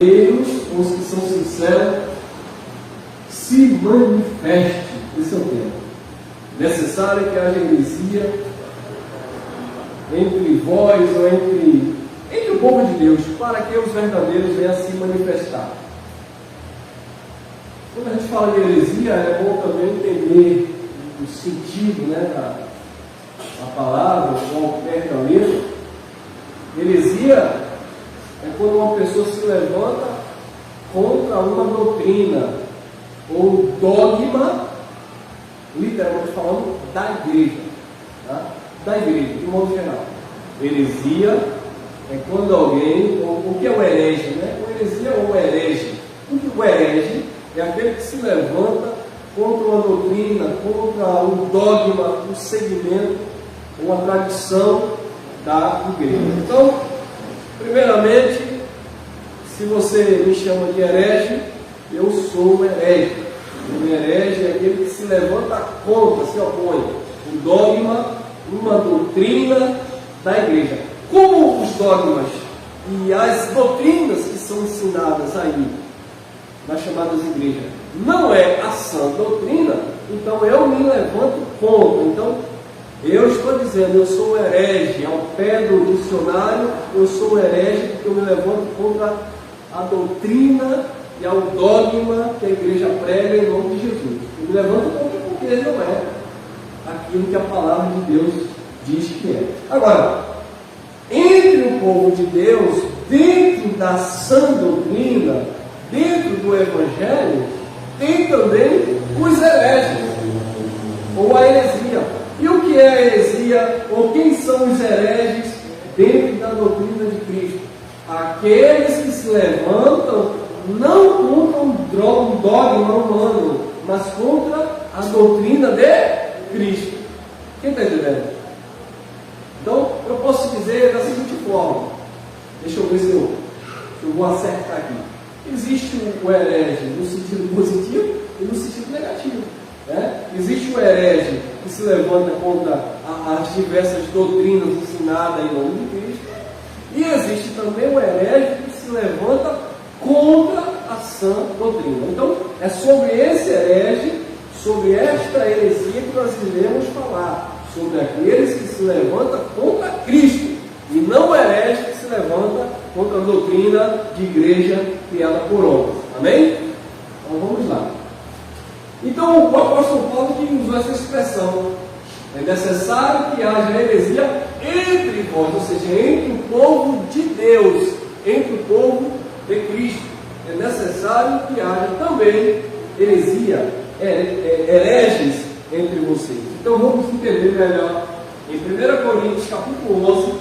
os que são sinceros, se manifeste. Esse é o tema. Necessário que haja heresia entre vós ou entre o povo de Deus, para que os verdadeiros venham a se manifestar. Quando a gente fala de heresia, é bom também entender o sentido, da palavra, ou ao pé da letra. Heresia é quando uma pessoa se levanta contra uma doutrina ou dogma, literalmente falando, da igreja. Tá? Da igreja, de modo geral. Heresia é quando alguém, o que é o herege? O heresia ou o herege? O herege é aquele que se levanta contra uma doutrina, contra um dogma, um segmento, uma tradição da igreja. Então, primeiramente, se você me chama de herege, eu sou um herege. Um herege é aquele que se levanta contra, se opõe o dogma, uma doutrina da igreja. Como os dogmas e as doutrinas que são ensinadas aí nas chamadas igrejas não é a sã doutrina, então eu me levanto contra. Então eu estou dizendo, eu sou herege, ao pé do dicionário, eu sou herege porque eu me levanto contra a doutrina e ao dogma que a igreja prega em nome de Jesus. Eu me levanto contra porque ele não é aquilo que a palavra de Deus diz que é. Agora, entre o povo de Deus, dentro da sã doutrina, dentro do Evangelho, tem também os hereges, ou a heresia. E o que é a heresia, ou quem são os hereges dentro da doutrina de Cristo? Aqueles que se levantam não contra um dogma humano, mas contra a doutrina de Cristo. Quem está entendendo? Então, eu posso dizer da seguinte forma, deixa eu ver se eu vou acertar aqui. Existe o herege no sentido positivo e no sentido negativo. Existe o herege que se levanta contra as diversas doutrinas ensinadas em nome de Cristo, e existe também o herege que se levanta contra a sã doutrina. Então, é sobre esse herege, sobre esta heresia que nós iremos falar, sobre aqueles que se levantam contra Cristo, e não o herege que se levanta contra a doutrina de igreja criada por homens. Amém? Então vamos lá. Então o apóstolo Paulo que usou essa expressão: é necessário que haja heresia entre vós, ou seja, entre o povo de Deus, entre o povo de Cristo. É necessário que haja também heresia, hereges entre vocês. Então vamos entender melhor em 1 Coríntios capítulo 11,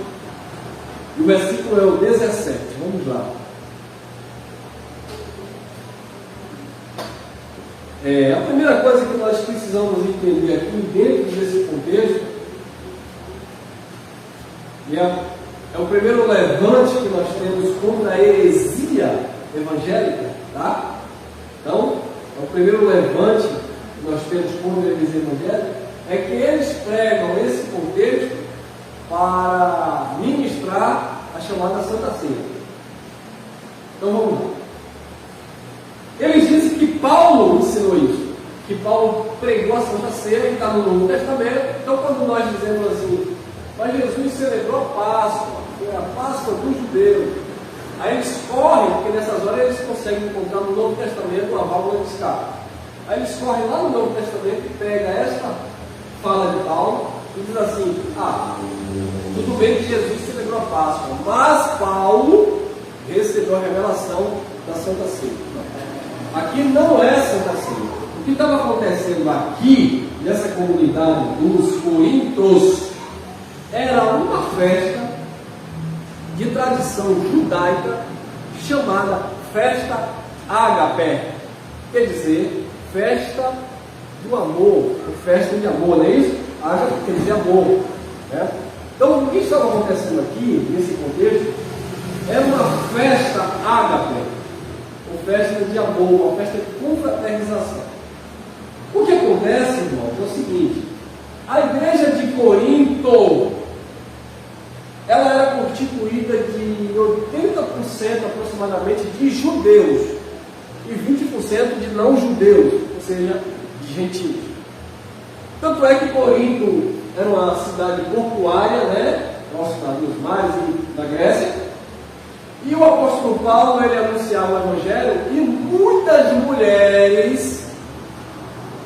o versículo é o 17. Vamos lá. A primeira coisa que nós precisamos entender aqui dentro desse contexto é o primeiro levante que nós temos contra a heresia evangélica, tá? Então, é o primeiro levante que nós temos contra a heresia evangélica, é que eles pregam esse contexto para ministrar a chamada Santa Ceia. Então vamos lá. Eles dizem que Paulo ensinou isso, que Paulo pregou a Santa Ceia e está no Novo Testamento. Então quando nós dizemos assim, mas Jesus celebrou a Páscoa, foi a Páscoa dos judeus, aí eles correm, porque nessas horas eles conseguem encontrar no Novo Testamento uma válvula de escape. Aí eles correm lá no Novo Testamento e pegam esta fala de Paulo e diz assim, tudo bem que Jesus celebrou a Páscoa, mas Paulo recebeu a revelação da Santa Ceia. Aqui não é Santa Ceia. O que estava acontecendo aqui, nessa comunidade dos Coríntios, era uma festa de tradição judaica chamada Festa Ágape, quer dizer, festa do amor, festa de amor, não é isso? Ágape quer dizer amor. Então, o que estava acontecendo aqui, nesse contexto, é uma festa ágape, uma festa de amor, uma festa de confraternização. O que acontece, irmãos, é o seguinte: a igreja de Corinto, ela era constituída de 80% aproximadamente de judeus e 20% de não judeus, ou seja, de gentios. Tanto é que Corinto era uma cidade portuária, né, próxima dos mares e da Grécia, e o apóstolo Paulo, ele anunciava o Evangelho, e muitas mulheres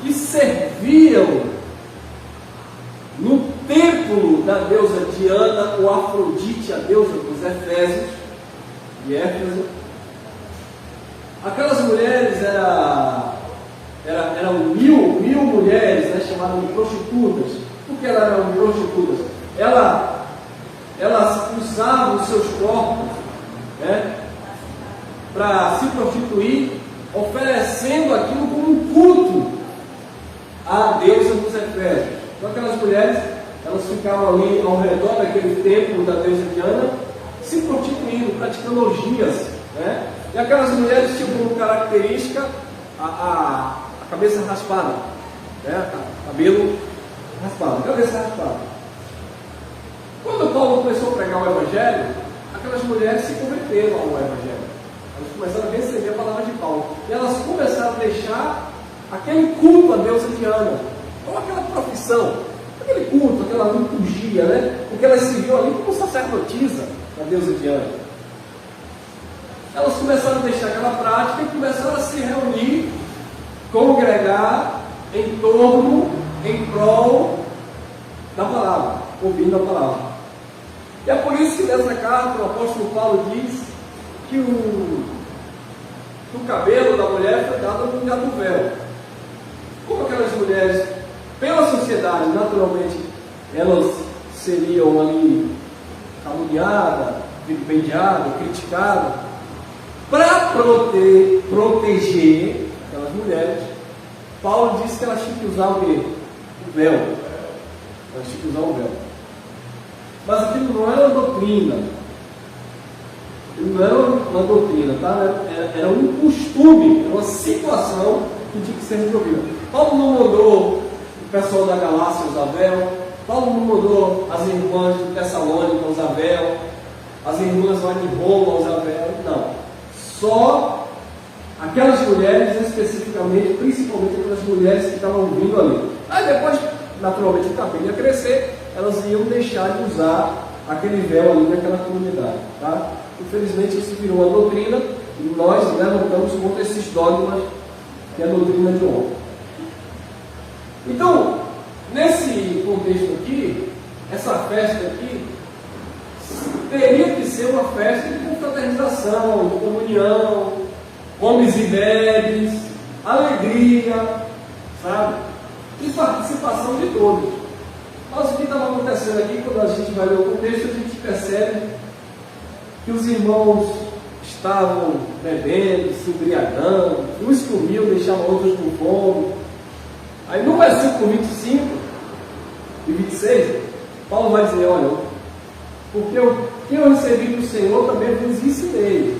que serviam no templo da deusa Diana ou Afrodite, a deusa dos Efésios, de Éfeso. Aquelas mulheres eram mil mulheres, né, chamadas de prostitutas. Por que elas eram prostitutas? Elas usavam os seus corpos, né, para se prostituir, oferecendo aquilo como um culto à deusa dos Efésios. Então aquelas mulheres, elas ficavam ali ao redor daquele templo da deusa Diana, se prostituindo, praticando orgias, né? E aquelas mulheres tinham como característica a cabeça raspada, né? Cabelo raspado, cabeça raspada. Quando Paulo começou a pregar o Evangelho, aquelas mulheres se converteram ao Evangelho. Elas começaram a receber a palavra de Paulo. E elas começaram a deixar aquele culto à deusa Diana, ou aquela profissão, aquele culto, aquela liturgia, né? Porque elas se viam ali como sacerdotisa da deusa Diana. Elas começaram a deixar aquela prática e começaram a se reunir, congregar em torno, em prol da palavra, ouvindo a palavra. E é por isso que nessa carta o apóstolo Paulo diz que o cabelo da mulher foi dado no lugar do véu. Como aquelas mulheres, pela sociedade, naturalmente, elas seriam ali caluniadas, vilipendiadas, criticadas. Para proteger aquelas mulheres, Paulo disse que elas tinham que usar o quê? O véu. Elas tinham que usar o véu. Mas aquilo não era uma doutrina. Não era uma doutrina, tá? Era um costume, era uma situação que tinha que ser resolvida. Paulo não mandou o pessoal da Galácia usar véu. Paulo não mandou as irmãs de Tessalônica usar véu. As irmãs lá de Roma usar véu. Não. Só aquelas mulheres especificamente, principalmente aquelas mulheres que estavam vindo ali. Aí depois, naturalmente, o cabelo ia crescer, elas iam deixar de usar aquele véu ali naquela comunidade, tá? Infelizmente isso virou uma doutrina e nós levantamos contra esses dogmas que é a doutrina de homem. Então, nesse contexto aqui, essa festa aqui teria que ser uma festa de confraternização, de comunhão, comes e bebes, alegria, sabe? E participação de todos. Mas o que estava acontecendo aqui, quando a gente vai ler o contexto, a gente percebe que os irmãos estavam bebendo, se embriagando, uns comiam, deixavam outros com fome. Aí no versículo 25 e 26, Paulo vai dizer, olha, porque o que eu recebi do Senhor também vos ensinei.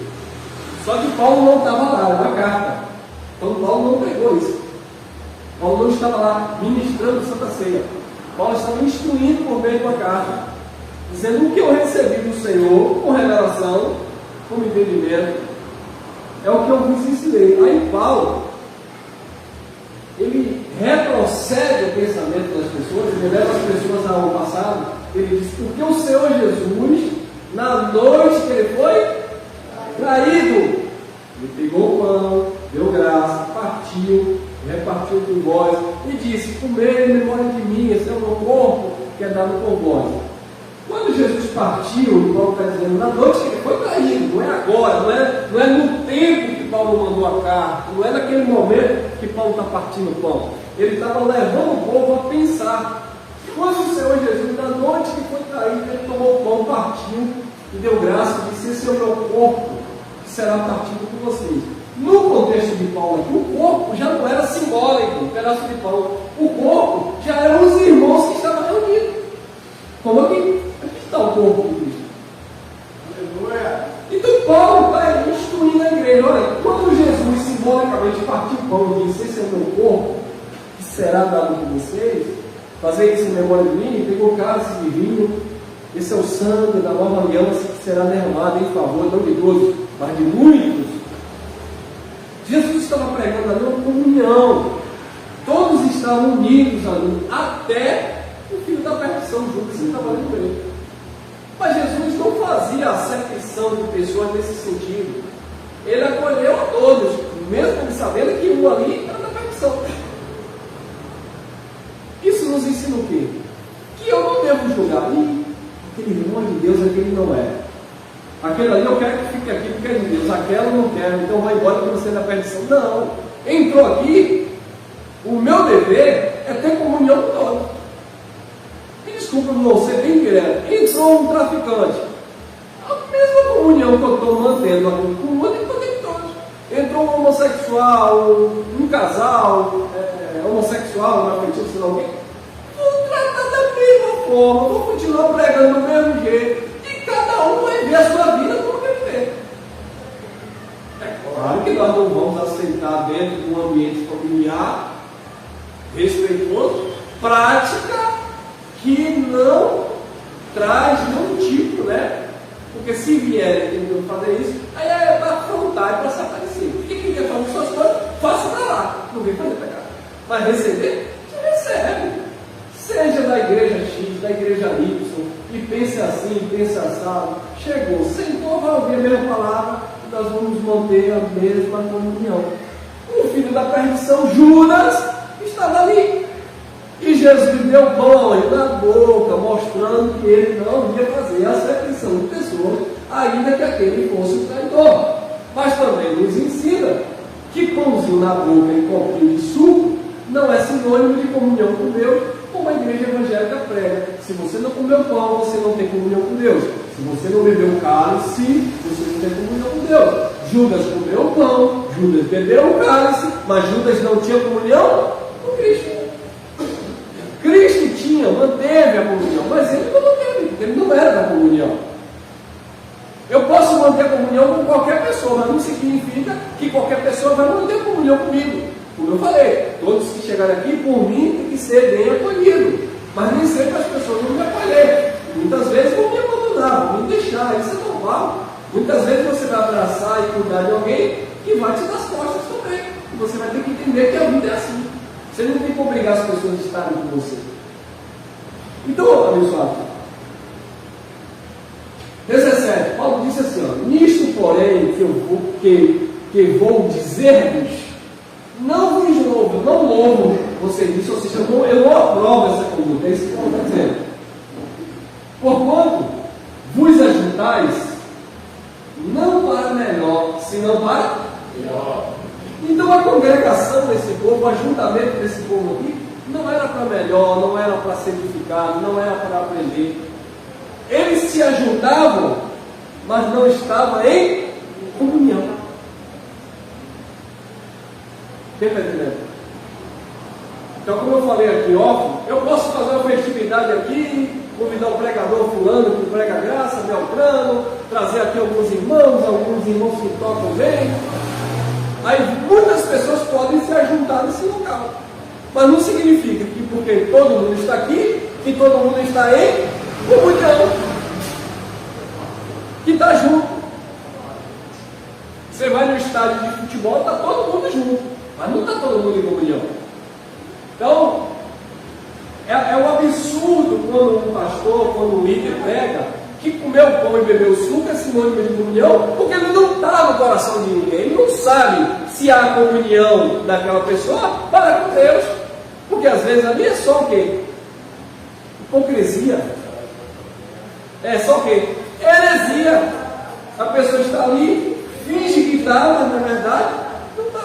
Só que Paulo não estava lá, era uma carta. Então Paulo não pregou isso. Paulo não estava lá ministrando Santa Ceia. Paulo estava instruindo por meio de uma carta, dizendo o que eu recebi do Senhor, com revelação, com entendimento, é o que eu vos ensinei. Aí Paulo, ele retrocede o pensamento das pessoas, ele leva as pessoas ao passado. Ele diz, porque o Senhor Jesus, na noite que ele foi traído, ele pegou o pão, deu graça, partiu, repartiu com vós e disse, comei em memória de mim, esse é o meu corpo que é dado por vós. Quando Jesus partiu, Paulo está dizendo, na noite que ele foi traído, não é agora, não é no tempo que Paulo mandou a carta, não é naquele momento que Paulo está partindo o pão. Ele estava levando o povo a pensar. Quando o Senhor Jesus, na noite que foi traído, ele tomou o pão, partiu e deu graça e disse, esse é o meu corpo que será partido por vocês. No contexto de Paulo aqui, o corpo já não era simbólico, um pedaço de pão. O corpo já eram os irmãos que estavam reunidos. Como aqui está o corpo de Cristo. Aleluia. Então Paulo está instruindo a igreja. Olha, quando Jesus simbolicamente partiu o pão e disse, esse é o meu corpo que será dado por vocês, fazer isso em memória de mim, pegou o cálice de vinho, esse é o sangue da nova aliança que será derramado em favor de todos. mas de muitos. Jesus estava pregando ali uma comunhão. Todos estavam unidos ali, até o filho da perdição, Judas, que estava ali no meio. Mas Jesus não fazia acepção de pessoas nesse sentido. Ele acolheu a todos, mesmo ele sabendo que um ali era da perdição. Isso nos ensina o quê? Que eu não devo julgar. Aquele irmão é de Deus, aquele não é. Aquele ali eu quero que fique aqui porque é de Deus, aquela eu não quero, então vai embora para você da perdição. Não. Entrou aqui, o meu dever é ter comunhão com todos. Me desculpa, não ser bem direto. Entrou um traficante. A mesma comunhão que eu estou mantendo aqui com o outro, eu tenho todos. Entrou um homossexual, um casal homossexual, na frente de alguém. Vou tratar da mesma forma, vou continuar pregando do mesmo jeito. E cada um vai ver a sua vida como quer ver. É claro que nós não vamos aceitar dentro de um ambiente familiar respeitoso prática que não traz nenhum tipo, né? Porque se vierem tentando fazer isso, aí é para afrontar, é para se aparecer. O que quer fazer suas coisas, faça para lá. Não vem fazer pecado. Mas receber, você recebe. Seja da igreja X, da igreja Y, e pense assim, pense assado. Chegou, sentou, vai ouvir a mesma palavra, e nós vamos manter a mesma comunhão. O filho da perdição, Judas, estava ali. E Jesus lhe deu pão na boca, mostrando que ele não ia fazer acepção de pessoas, ainda que aquele fosse o traidor. Mas também nos ensina que pãozinho na boca e copinho de suco não é sinônimo de comunhão com Deus, como a igreja evangélica prega. Se você não comeu pão, você não tem comunhão com Deus. Se você não bebeu o cálice, você não tem comunhão com Deus. Judas comeu o pão, Judas bebeu o cálice, mas Judas não tinha comunhão com Cristo. Cristo tinha, manteve a comunhão, mas ele não manteve, porque ele não era da comunhão. Eu posso manter a comunhão com qualquer pessoa, mas não significa que qualquer pessoa vai manter a comunhão comigo. Como eu falei, todos que chegarem aqui, por mim, tem que ser bem acolhidos. Mas nem sempre as pessoas vão me acolher. Muitas vezes vão me abandonar, vão me deixar, isso é normal. Muitas vezes você vai abraçar e cuidar de alguém que vai te dar as costas também. E você vai ter que entender que a vida é assim. Você não tem que obrigar as pessoas a estarem com você. Então, abençoado. 17. Paulo disse assim: ó, nisto, porém, que vou dizer-vos, não louvo você disse, ou seja, eu não aprovo essa conduta. É isso que Paulo está dizendo. Porquanto vos ajuntais, não para melhor, senão para pior. Então a congregação desse povo, o ajuntamento desse povo aqui, não era para melhor, não era para ser edificado, não era para aprender. Eles se ajuntavam, mas não estavam em comunhão. Quem está entendendo? Então, como eu falei aqui, eu posso fazer uma festividade aqui, convidar o pregador fulano que prega graça, Beltrano, trazer aqui alguns irmãos que tocam bem. Aí muitas pessoas podem se ajuntar nesse local. Mas não significa que porque todo mundo está aqui, que todo mundo está em comunhão. Que está junto. Você vai no estádio de futebol, está todo mundo junto. Mas não está todo mundo em comunhão. Então, é um absurdo quando um pastor, quando um líder prega, que comeu pão e bebeu suco é sinônimo de comunhão, porque ele não está no coração de ninguém, ele não sabe se há comunhão daquela pessoa para com Deus, porque às vezes ali é só o quê? Hipocrisia. É só o quê? Heresia. A pessoa está ali, finge que está, mas na verdade não está.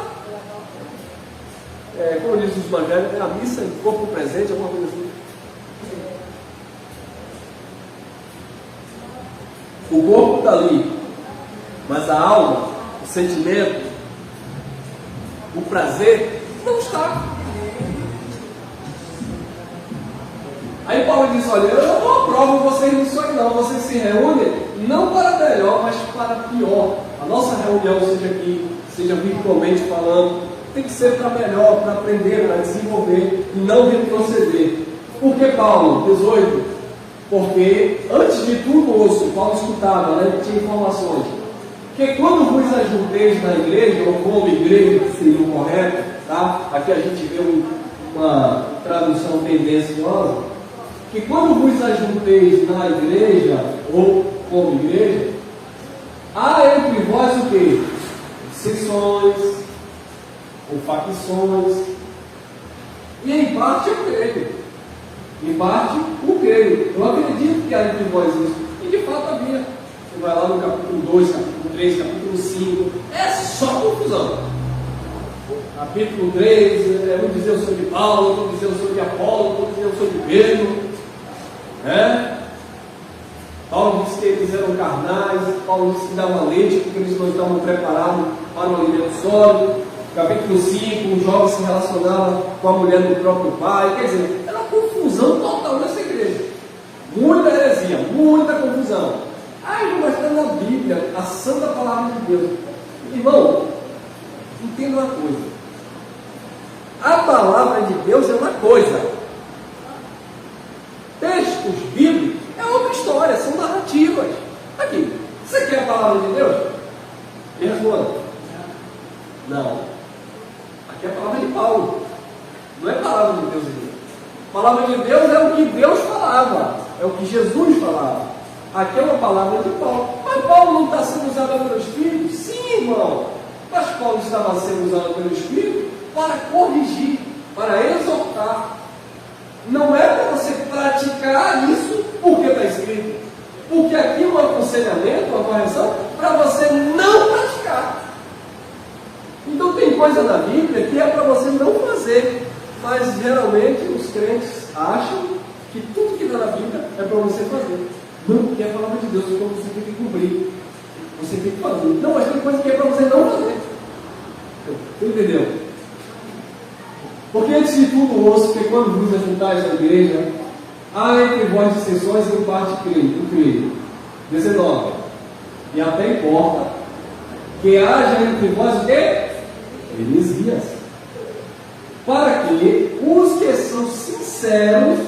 Como diz os evangélicos, é a missa em corpo presente, alguma coisa assim. O corpo está ali, mas a alma, o sentimento, o prazer não está. Aí Paulo diz: olha, eu não aprovo vocês nisso aí não, vocês se reúnem não para melhor, mas para pior. A nossa reunião, seja aqui, seja virtualmente falando, tem que ser para melhor, para aprender, para desenvolver e não retroceder. Por que Paulo? 18. Porque antes de tudo, Paulo escutava, né, tinha informações que quando vos ajunteis na igreja, ou como igreja que seria o correto, tá? Aqui a gente vê uma tradução tendenciosa, que quando vos ajunteis na igreja, ou como igreja, há entre vós o quê? Dissensões, ou facções, e em parte eu creio, em parte eu creio, eu acredito que há entre vós isso, e de fato havia. Você vai lá no capítulo 2, capítulo 3, capítulo 5, é só confusão. Capítulo 3, um dizer eu sou de Paulo, outro dizer eu sou de Apolo, outro dizer eu sou de Pedro. Paulo disse que eles eram carnais, Paulo disse que dava leite porque eles não estavam preparados para o alimento sólido. Capítulo 5, um jovem se relacionava com a mulher do próprio pai. Quer dizer, era uma confusão total nessa igreja. Muita heresia, muita confusão. Mas está na Bíblia, a santa palavra de Deus. Irmão, entenda uma coisa. A palavra de Deus é uma coisa. Textos bíblicos é outra história, são narrativas. Aqui, você quer a palavra de Deus? Me responda. Não. Aqui é a palavra de Paulo. Não é a palavra de Deus. A palavra de Deus é o que Deus falava, é o que Jesus falava. Aqui é uma palavra de Paulo. Mas Paulo não está sendo usado pelo Espírito? Sim, irmão. Mas Paulo estava sendo usado pelo Espírito para corrigir, para exortar. Não é para você praticar isso porque está escrito. Porque aqui é um aconselhamento, uma correção, para você não praticar. Então tem coisa na Bíblia que é para você não fazer. Mas geralmente os crentes acham que tudo que está na Bíblia é para você fazer. Não, porque é a palavra de Deus, então você tem que cumprir. Você tem que fazer. Não, mas tem coisa que é para você não fazer. Entendeu? Porque antes de tudo, ouço que quando vos ajuntais na igreja, há entre vós dissensões e em parte creio. 19. E até importa que haja entre vós o quê? Heresias. Para que os que são sinceros,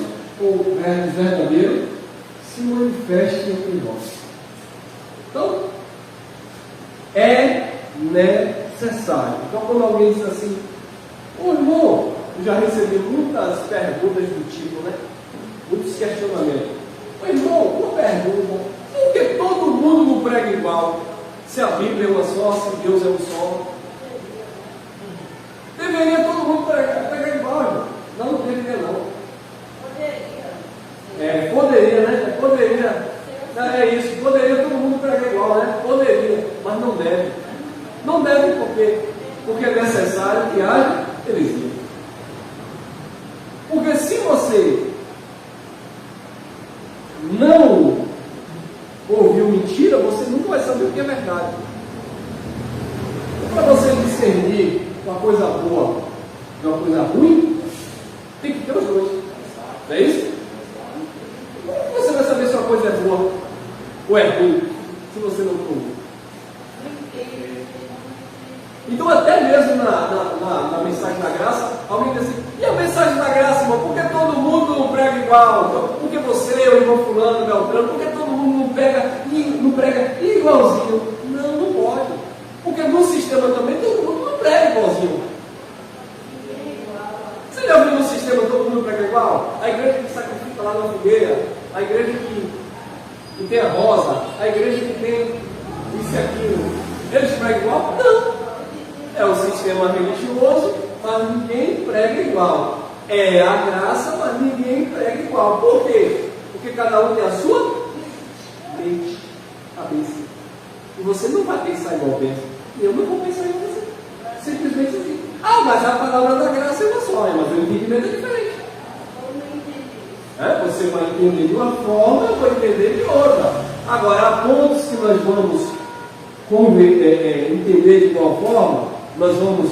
ou verdadeiros, se manifeste entre nós. Então, é necessário. Então, quando alguém diz assim, ô irmão, eu já recebi muitas perguntas do tipo, né? Muitos questionamentos. Ô irmão, uma pergunta: por que todo mundo não prega igual? Se a Bíblia é uma só, se Deus é um só. Deveria todo mundo pregar igual, irmão. Não deveria não. Poderia, né? Poderia. É isso, poderia todo mundo pregar igual, né? Poderia, mas não deve. Não deve por quê? Porque é necessário que haja heresia. Porque se você não ouviu mentira, você nunca vai saber o que é verdade. Para você discernir uma coisa boa de uma coisa ruim, tem que ter os dois. Não é isso? Você vai saber se uma coisa é boa ou é ruim, se você não for. Então, até mesmo na mensagem da graça, alguém diz assim: e a mensagem da graça, irmão? Por que todo mundo não prega igual? Por que você, o irmão fulano, Beltrano, por que todo mundo não prega igualzinho? Não pode. Porque no sistema também todo mundo não prega igualzinho. Você já viu no sistema todo mundo prega igual? A igreja que sacrifica lá na fogueira, a igreja que tem a rosa, a igreja que tem isso e aquilo, eles pregam igual? Não. É o sistema religioso, mas ninguém prega igual. É a graça, mas ninguém prega igual. Por quê? Porque cada um tem a sua mente, cabeça. E você não vai pensar igual pensa. E eu não vou pensar igual você. Simplesmente assim. Mas a palavra da graça é uma só, mas o entendimento é diferente. Você vai entender de uma forma, eu vou entender de outra. Agora, há pontos que nós vamos entender de igual forma, nós vamos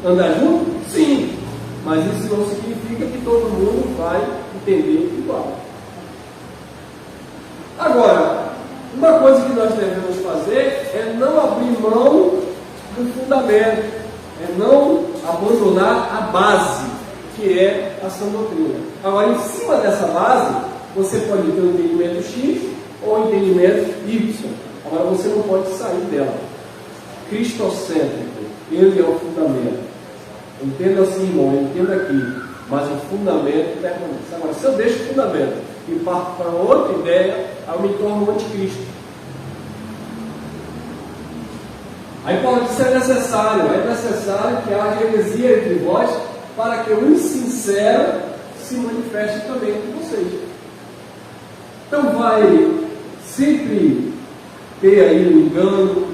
andar juntos? Sim, mas isso não significa que todo mundo vai entender igual. Agora, uma coisa que nós devemos fazer é não abrir mão do fundamento, é não abandonar a base, que é a sã doutrina. Agora, em cima dessa base, você pode ter um entendimento X ou um entendimento Y. Agora você não pode sair dela. Cristocêntrico, ele é o fundamento. Entenda assim, irmão, entenda aqui. Mas o fundamento permanece. Agora, se eu deixo o fundamento e parto para outra ideia, aí eu me torno um anticristo. Aí Paulo disse: é necessário que haja heresia entre vós, para que o insincero se manifeste também entre vocês. Então vai sempre ter aí o engano,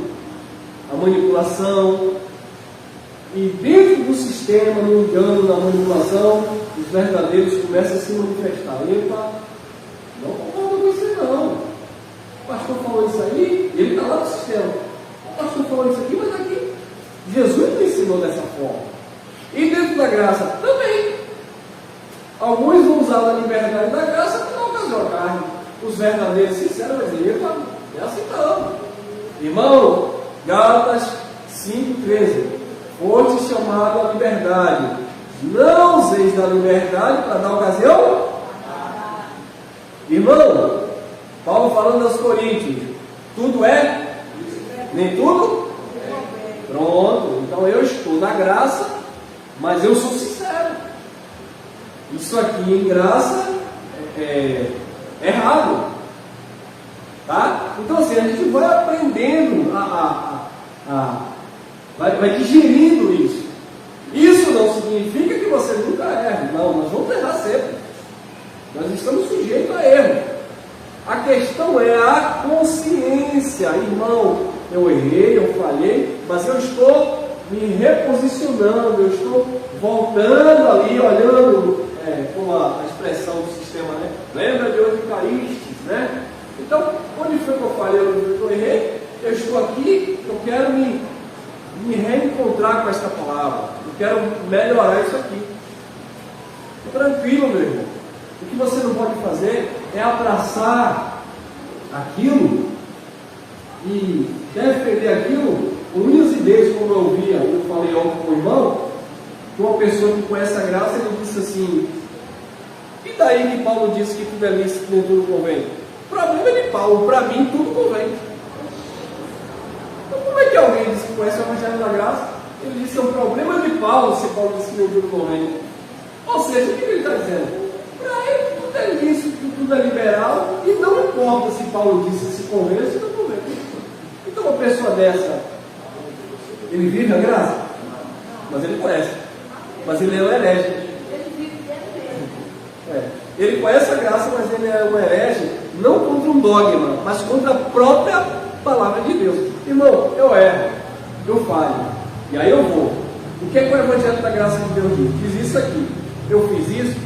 a manipulação, e dentro do sistema, no engano, na manipulação, os verdadeiros começam a se manifestar. Epa, não concordo com isso não. O pastor falou isso aí, ele está lá no sistema. O pastor falou isso aqui, mas aqui Jesus não ensinou dessa forma. E dentro da graça também. Alguns vão usar a liberdade da graça para não ocasião a carne. Os verdadeiros sinceros vão dizer: epa, é assim não. Irmão, Gálatas 5,13. Foste chamado à liberdade. Não useis da liberdade para dar ocasião. Irmão, Paulo falando aos Coríntios: tudo é? Nem tudo? Pronto. Então eu estou na graça, mas eu sou sincero. Isso aqui em graça é errado. Tá? Então assim, a gente vai aprendendo vai digerindo isso. Isso não significa que você nunca erre. Não, nós vamos errar sempre. Nós estamos sujeitos a erro. A questão é a consciência. Irmão, eu errei, eu falhei, mas eu estou me reposicionando, eu estou voltando ali, olhando, como a expressão do sistema, né? Lembra de onde caíste, né? Então, onde foi que eu falhei, onde foi que eu errei? Eu estou aqui, eu quero me reencontrar com esta palavra. Eu quero melhorar isso aqui. Tranquilo, meu irmão. O que você não pode fazer é abraçar aquilo e defender aquilo com unhas e dentes, como eu falei ontem com o irmão, que uma pessoa que conhece a graça, ele disse assim: e daí que Paulo disse que tudo é lícito, nem tudo convém? O problema é de Paulo, para mim tudo convém. Então como é que alguém diz que conhece o Evangelho da Graça? Ele disse que é um problema de Paulo, se Paulo disse que nem tudo convém. Ou seja, o que ele está dizendo? Para ele tudo é lícito, tudo é liberal, e não importa se Paulo disse se convém ou se não convém. Então uma pessoa dessa, ele vive a graça? Mas ele conhece. Mas ele é um herege. Ele conhece a graça, mas ele é um herege, não contra um dogma, mas contra a própria palavra de Deus. Irmão, eu erro, eu falho, e aí eu vou. O que é que o Evangelho da Graça de Deus diz? Fiz isso aqui, eu fiz isso,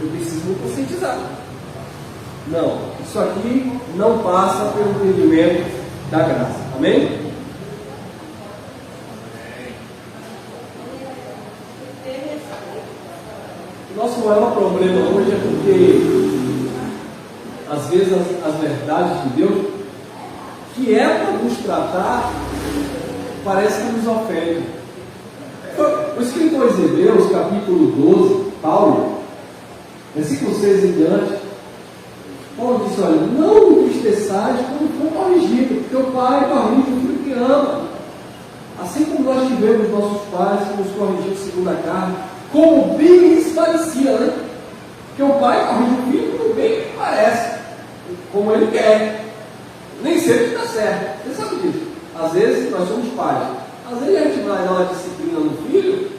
eu preciso me conscientizar. Não, isso aqui não passa pelo entendimento da graça. Amém? Nosso maior problema hoje é porque, às vezes, as verdades de Deus, que é para nos tratar, parece que nos ofende. O escritor de Hebreus, capítulo 12, Paulo, versículo 6 em diante, Paulo disse: olha, não entristeçais quando for corrigido, porque o pai corrige o filho que ama. Assim como nós tivemos nossos pais que nos corrigiram segundo a carne, como bem lhes parecia, né? Porque o pai corrige o filho como bem que parece, como ele quer. Nem sempre está certo. Você sabe disso? Às vezes nós somos pais. Às vezes a gente vai dar uma disciplina no filho.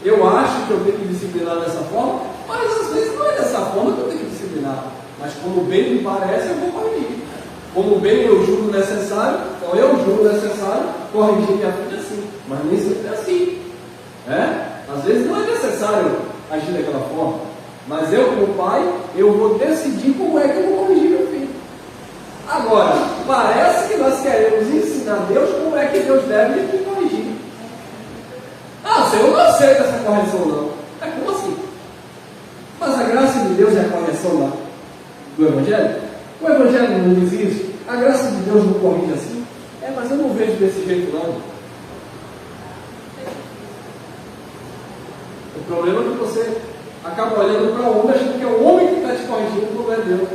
Eu acho que eu tenho que disciplinar dessa forma, mas às vezes não é dessa forma que eu tenho que disciplinar. Mas como bem me parece, eu vou corrigir. Como bem eu julgo necessário, então eu julgo necessário corrigir minha filha assim. Mas nem sempre é assim. Às vezes não é necessário agir daquela forma, mas eu, como pai, eu vou decidir como é que eu vou corrigir meu filho. Agora, parece que nós queremos ensinar a Deus como é que Deus deve me corrigir. Senhor, eu não aceito essa correção não. Como assim? Mas a graça de Deus é a correção do Evangelho? O Evangelho não diz isso? A graça de Deus não corrige assim? Mas eu não vejo desse jeito não. O problema é que você acaba olhando para o homem, achando que é o homem que está te corrigindo, não é Deus.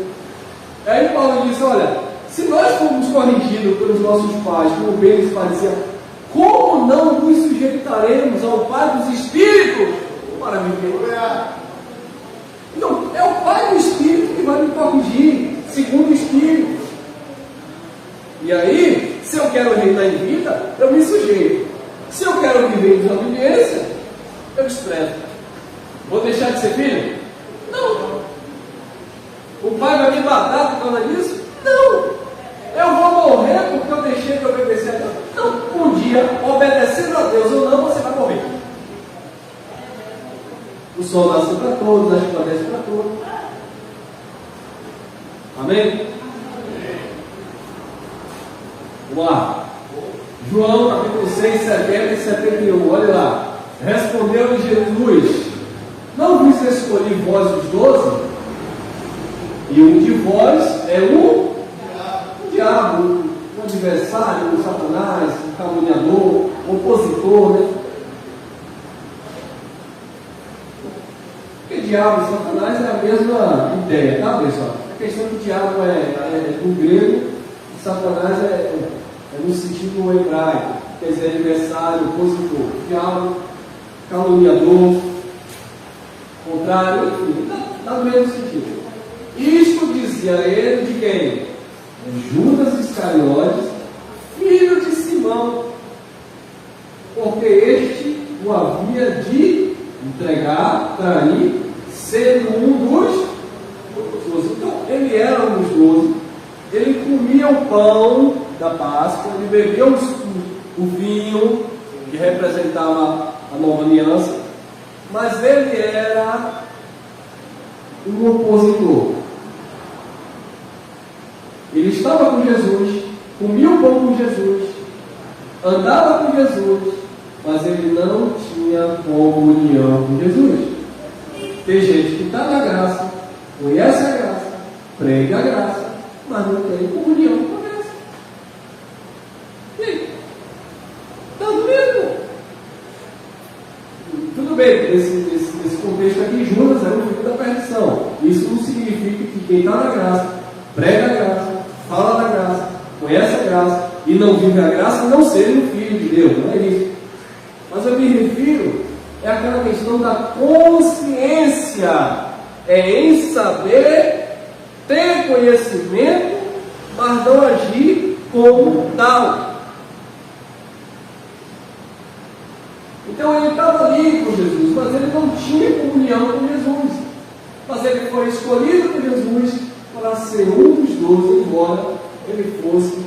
Aí Paulo diz: olha, Se nós formos corrigidos pelos nossos pais, como bem eles faziam, como não nos sujeitaremos ao Pai dos Espíritos? Maravilha! Não, é o Pai do Espírito que vai me corrigir, segundo o Espírito. E aí, se eu quero reinar em vida, eu me sujeito. Se eu quero viver em desobediência, eu desprezo. Vou deixar de ser filho? Não. O pai vai me matar por causa disso? Não. Eu vou morrer porque eu deixei de obedecer a Deus? Não. Um dia, obedecendo a Deus ou não, você vai morrer. O sol nasce para todos, a chuva desce para todos. Amém? Vamos lá. João capítulo 6, 70 e 71. Olha lá. Respondeu-lhe Jesus: não vos escolhi vós os 12? E um de vós é o diabo, um adversário, um Satanás, um caluniador, um opositor, né? Porque diabo e Satanás é a mesma ideia, tá, pessoal? A questão do diabo é do grego, e Satanás é no sentido hebraico, quer dizer, adversário, opositor. Diabo, caluniador, contrário, enfim, dá o mesmo sentido. Isto dizia ele de quem? Judas Iscariotes, filho de Simão, porque este o havia de entregar, trair, sendo um dos 12. Então, ele era um dos 12, ele comia o pão da Páscoa, ele bebia o vinho, que representava a nova aliança, mas ele era um opositor. Ele estava com Jesus, comia o pão com Jesus, andava com Jesus, mas ele não tinha comunhão com Jesus. Tem gente que está na graça, conhece a graça, prega a graça, mas não tem comunhão com a graça. E aí? Está no mesmo. Tudo bem, nesse contexto aqui, Judas era o filho da perdição. Isso não significa que quem está na graça, prega a graça, fala da graça, conhece a graça e não vive a graça, não seja um filho de Deus, não é isso. Mas eu me refiro àquela questão da consciência, em saber, ter conhecimento, mas não agir como tal. Então ele estava ali com Jesus, mas ele não tinha comunhão com Jesus. Mas ele foi escolhido por Jesus para ser um dos 12, embora ele fosse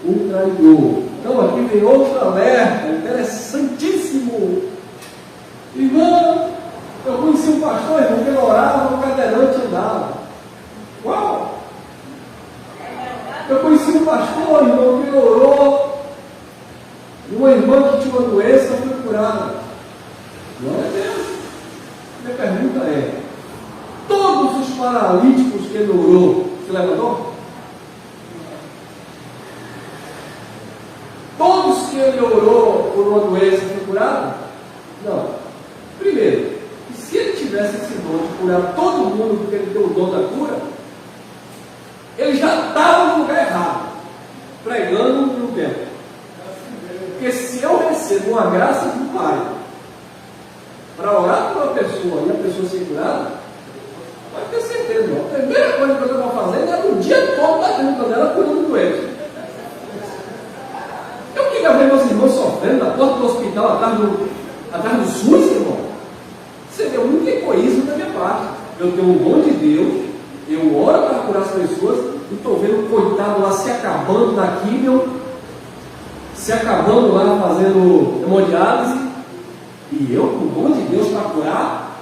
um traidor. Então aqui vem outro alerta interessantíssimo. Irmão, eu conheci um pastor, irmão, que ele orava, o cadeirante andava. Uau! Eu conheci um pastor, irmão, que ele orou, e uma irmã que tinha uma doença foi curada. Glória a Deus. Minha pergunta é: todos os paralíticos que ele orou, se levantou? Todos que ele orou por uma doença foi curado? Não. Primeiro, se ele tivesse esse dom de curar todo mundo, porque ele tem o dom da cura, ele já estava no lugar errado, pregando no tempo. Porque se eu recebo uma graça do Pai para orar por uma pessoa e a pessoa ser curada, pode ter certeza, irmão. A primeira coisa que eu estava fazendo era o dia todo batendo com ela, curando doente. Eu queria ver meus irmãos sofrendo na porta do hospital atrás do SUS, irmão. Seria muito egoísmo da minha parte. Eu tenho um dom de Deus, eu oro para curar as pessoas, e estou vendo o coitado lá se acabando na químio, se acabando lá fazendo hemodiálise, e eu, com o dom de Deus para curar,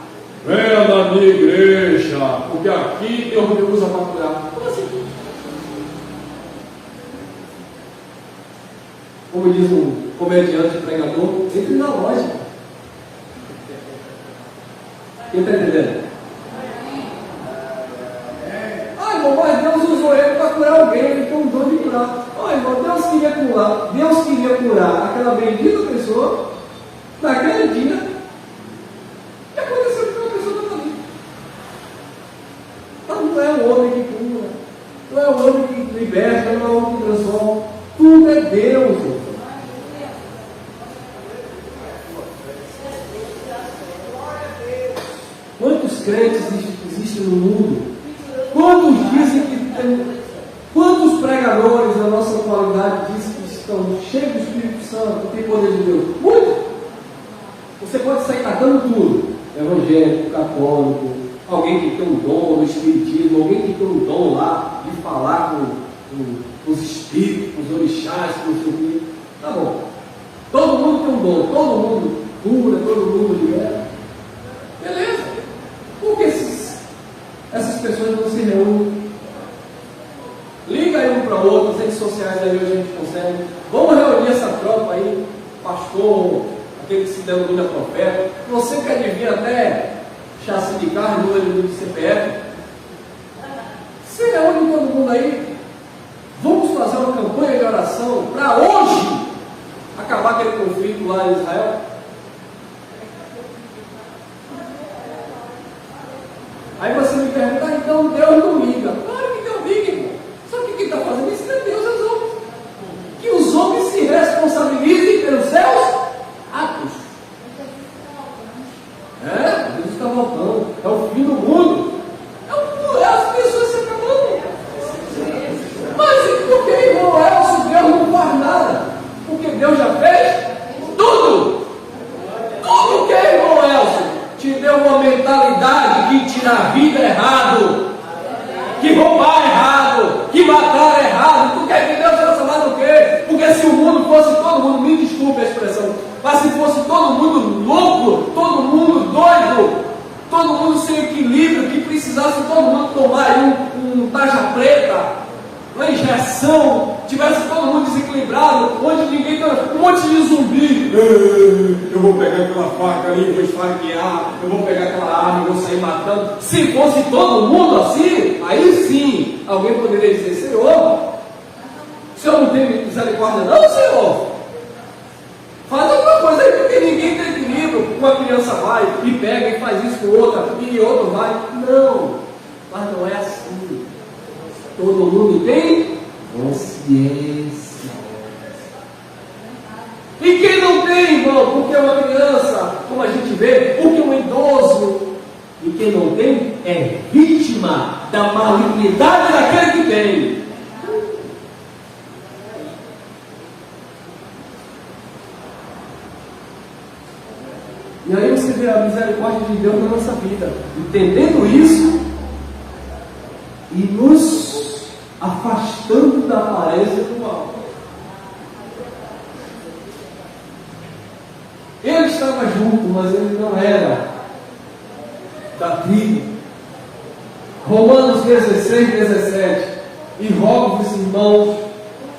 venha na minha igreja, porque aqui Deus me usa para curar. Como assim? Como diz um comediante pregador, entre na lógica. Quem está entendendo? Ah, irmão, mas Deus usou ele para curar alguém, ele tem um dom de curar. Ah, irmão, Deus queria curar aquela bendita pessoa naquele dia, e aconteceu que uma pessoa estava ali. Mas não é o homem que cura, não é o homem que liberta, não é um que transforma. Tudo é Deus, irmão. Quantos crentes existem no mundo? Quantos dizem que tem? Quantos pregadores da nossa atualidade dizem que estão cheios do Espírito Santo, que tem poder de Deus? Muito! Você pode sair catando tudo. Evangélico, católico, alguém que tem um dom no espiritismo, alguém que tem um dom lá de falar com os espíritos, com os orixás, com os que. Tá bom. Todo mundo tem um dom, todo mundo cura, todo mundo libera. Beleza. Por que essas pessoas não se reúnem? Liga aí um para o outro, as redes sociais aí hoje a gente consegue. Vamos reunir essa tropa aí, pastor, aquele que se denomina profeta. Você quer devia até chassi de carro, número de CPF. Se reúne todo mundo aí. Vamos fazer uma campanha de oração para hoje acabar aquele conflito lá em Israel. Aí você me pergunta, então Deus não liga. Claro que Deus liga, irmão. Só que quem está fazendo isso é Deus aos homens. Que os homens se responsabilizem pelos seus atos. Jesus está voltando. É o fim do mundo. É as pessoas se acabando. Mas por que, irmão Elcio, Deus não faz nada? Porque Deus já fez tudo. Tudo que, irmão Elcio, te deu uma mentalidade que tirar a vida é errado, que roubar é errado, que matar é errado. Tu quer que Deus transformar no quê? Porque se o mundo fosse todo mundo, me desculpe a expressão, mas se fosse todo mundo louco, todo mundo doido, todo mundo sem equilíbrio, que precisasse todo mundo tomar um tarja preta, uma injeção, tivesse todo mundo desequilibrado, onde ninguém tem um monte de zumbi. Eu vou pegar aquela faca ali, vou esfaquear, eu vou pegar aquela arma e vou sair matando. Se fosse todo mundo assim, aí sim, alguém poderia dizer, Senhor, o Senhor não tem misericórdia não, Senhor? Faz alguma coisa aí, porque ninguém tem equilíbrio. Uma criança vai e pega e faz isso com outra, e outro vai. Não, mas não é assim. Todo mundo tem consciência. E quem não tem, irmão, porque é uma criança, como a gente vê, porque é um idoso, e quem não tem é vítima da malignidade daquele que tem. E aí você vê a misericórdia de Deus na nossa vida, entendendo isso e nos afastando da aparência do mal. Ele estava junto, mas ele não era da tribo. Romanos 16, 17. E rogo-vos, irmãos,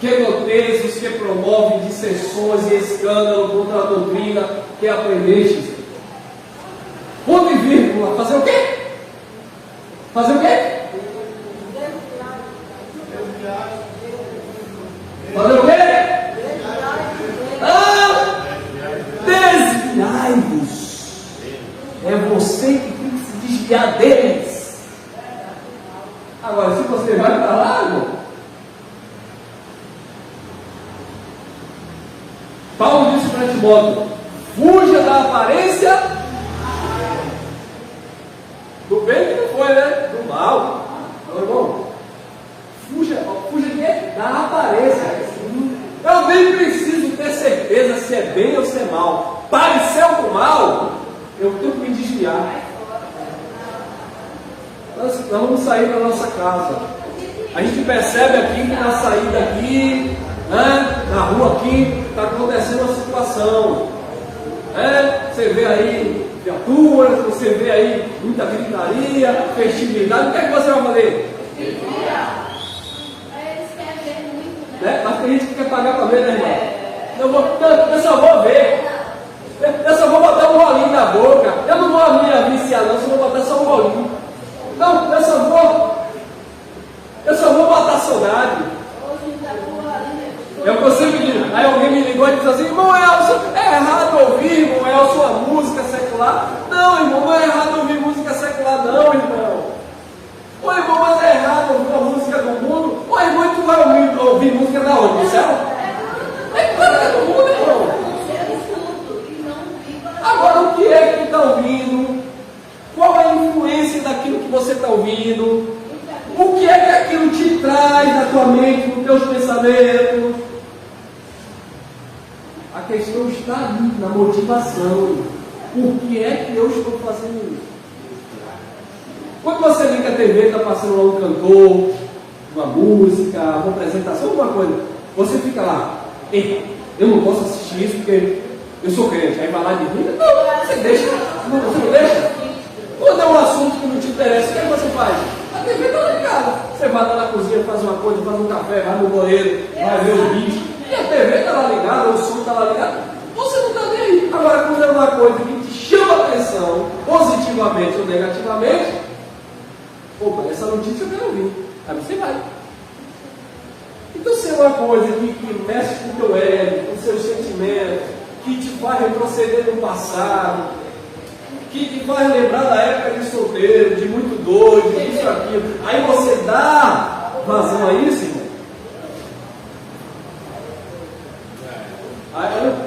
que noteis os que promovem dissensões e escândalo contra a doutrina que aprendestes. Ponto e vírgula. Fazer o quê? Fazer o quê? Fazer o quê? Desviai-vos. É você que tem que se desviar deles. Agora, se você vai para lá, irmão, Paulo disse para Timóteo: fuja da aparência do bem que não foi, né? Do mal. Então, irmão, fuja de quê? Da aparência. Eu nem preciso ter certeza se é bem ou se é mal. Pareceu com mal, eu tenho que me desviar. Nós vamos sair da nossa casa. A gente percebe aqui que na saída aqui, né, na rua aqui, está acontecendo uma situação. Você vê aí viaturas, você vê aí muita gritaria, festividade. O que é que você vai fazer? Mas tem gente que quer pagar para ver, né, irmão? Eu só vou ver. Eu só vou botar um rolinho na boca. Eu não vou me viciar, não. Eu só vou botar só um rolinho. Não, eu só vou botar saudade. É o que eu sempre digo. Aí alguém me ligou e disse assim: irmão Elcio, é errado ouvir, irmão Elcio, a música secular? Não, irmão, não é errado ouvir música secular, não, irmão. Ô, irmão, mas é errado ouvir a música do mundo? Ô, irmão, tu vai ouvindo? Qual a influência daquilo que você está ouvindo? O que é que aquilo te traz na tua mente, nos teus pensamentos? A questão está ali, na motivação. Por que é que eu estou fazendo isso? Quando você liga a TV, está passando lá um cantor, uma música, uma apresentação, alguma coisa, você fica lá, eu não posso assistir isso porque eu sou crente, aí vai lá de vida. Não, você deixa, você não deixa. Quando é um assunto que não te interessa, o que você faz? A TV está ligada. Você vai lá na cozinha, faz uma coisa, faz um café, vai no banheiro, vai ver o bicho, e a TV está lá ligada, o som está lá ligado. Você não está nem aí. Agora, quando é uma coisa que te chama a atenção, positivamente ou negativamente, opa, essa notícia eu quero ouvir. Aí você vai. Então, se é uma coisa que mexe com o teu ego, com os seus sentimentos, que te faz retroceder no passado, que te faz lembrar da época de solteiro, de muito doido, disso, aquilo, aí você dá vazão a isso, irmão.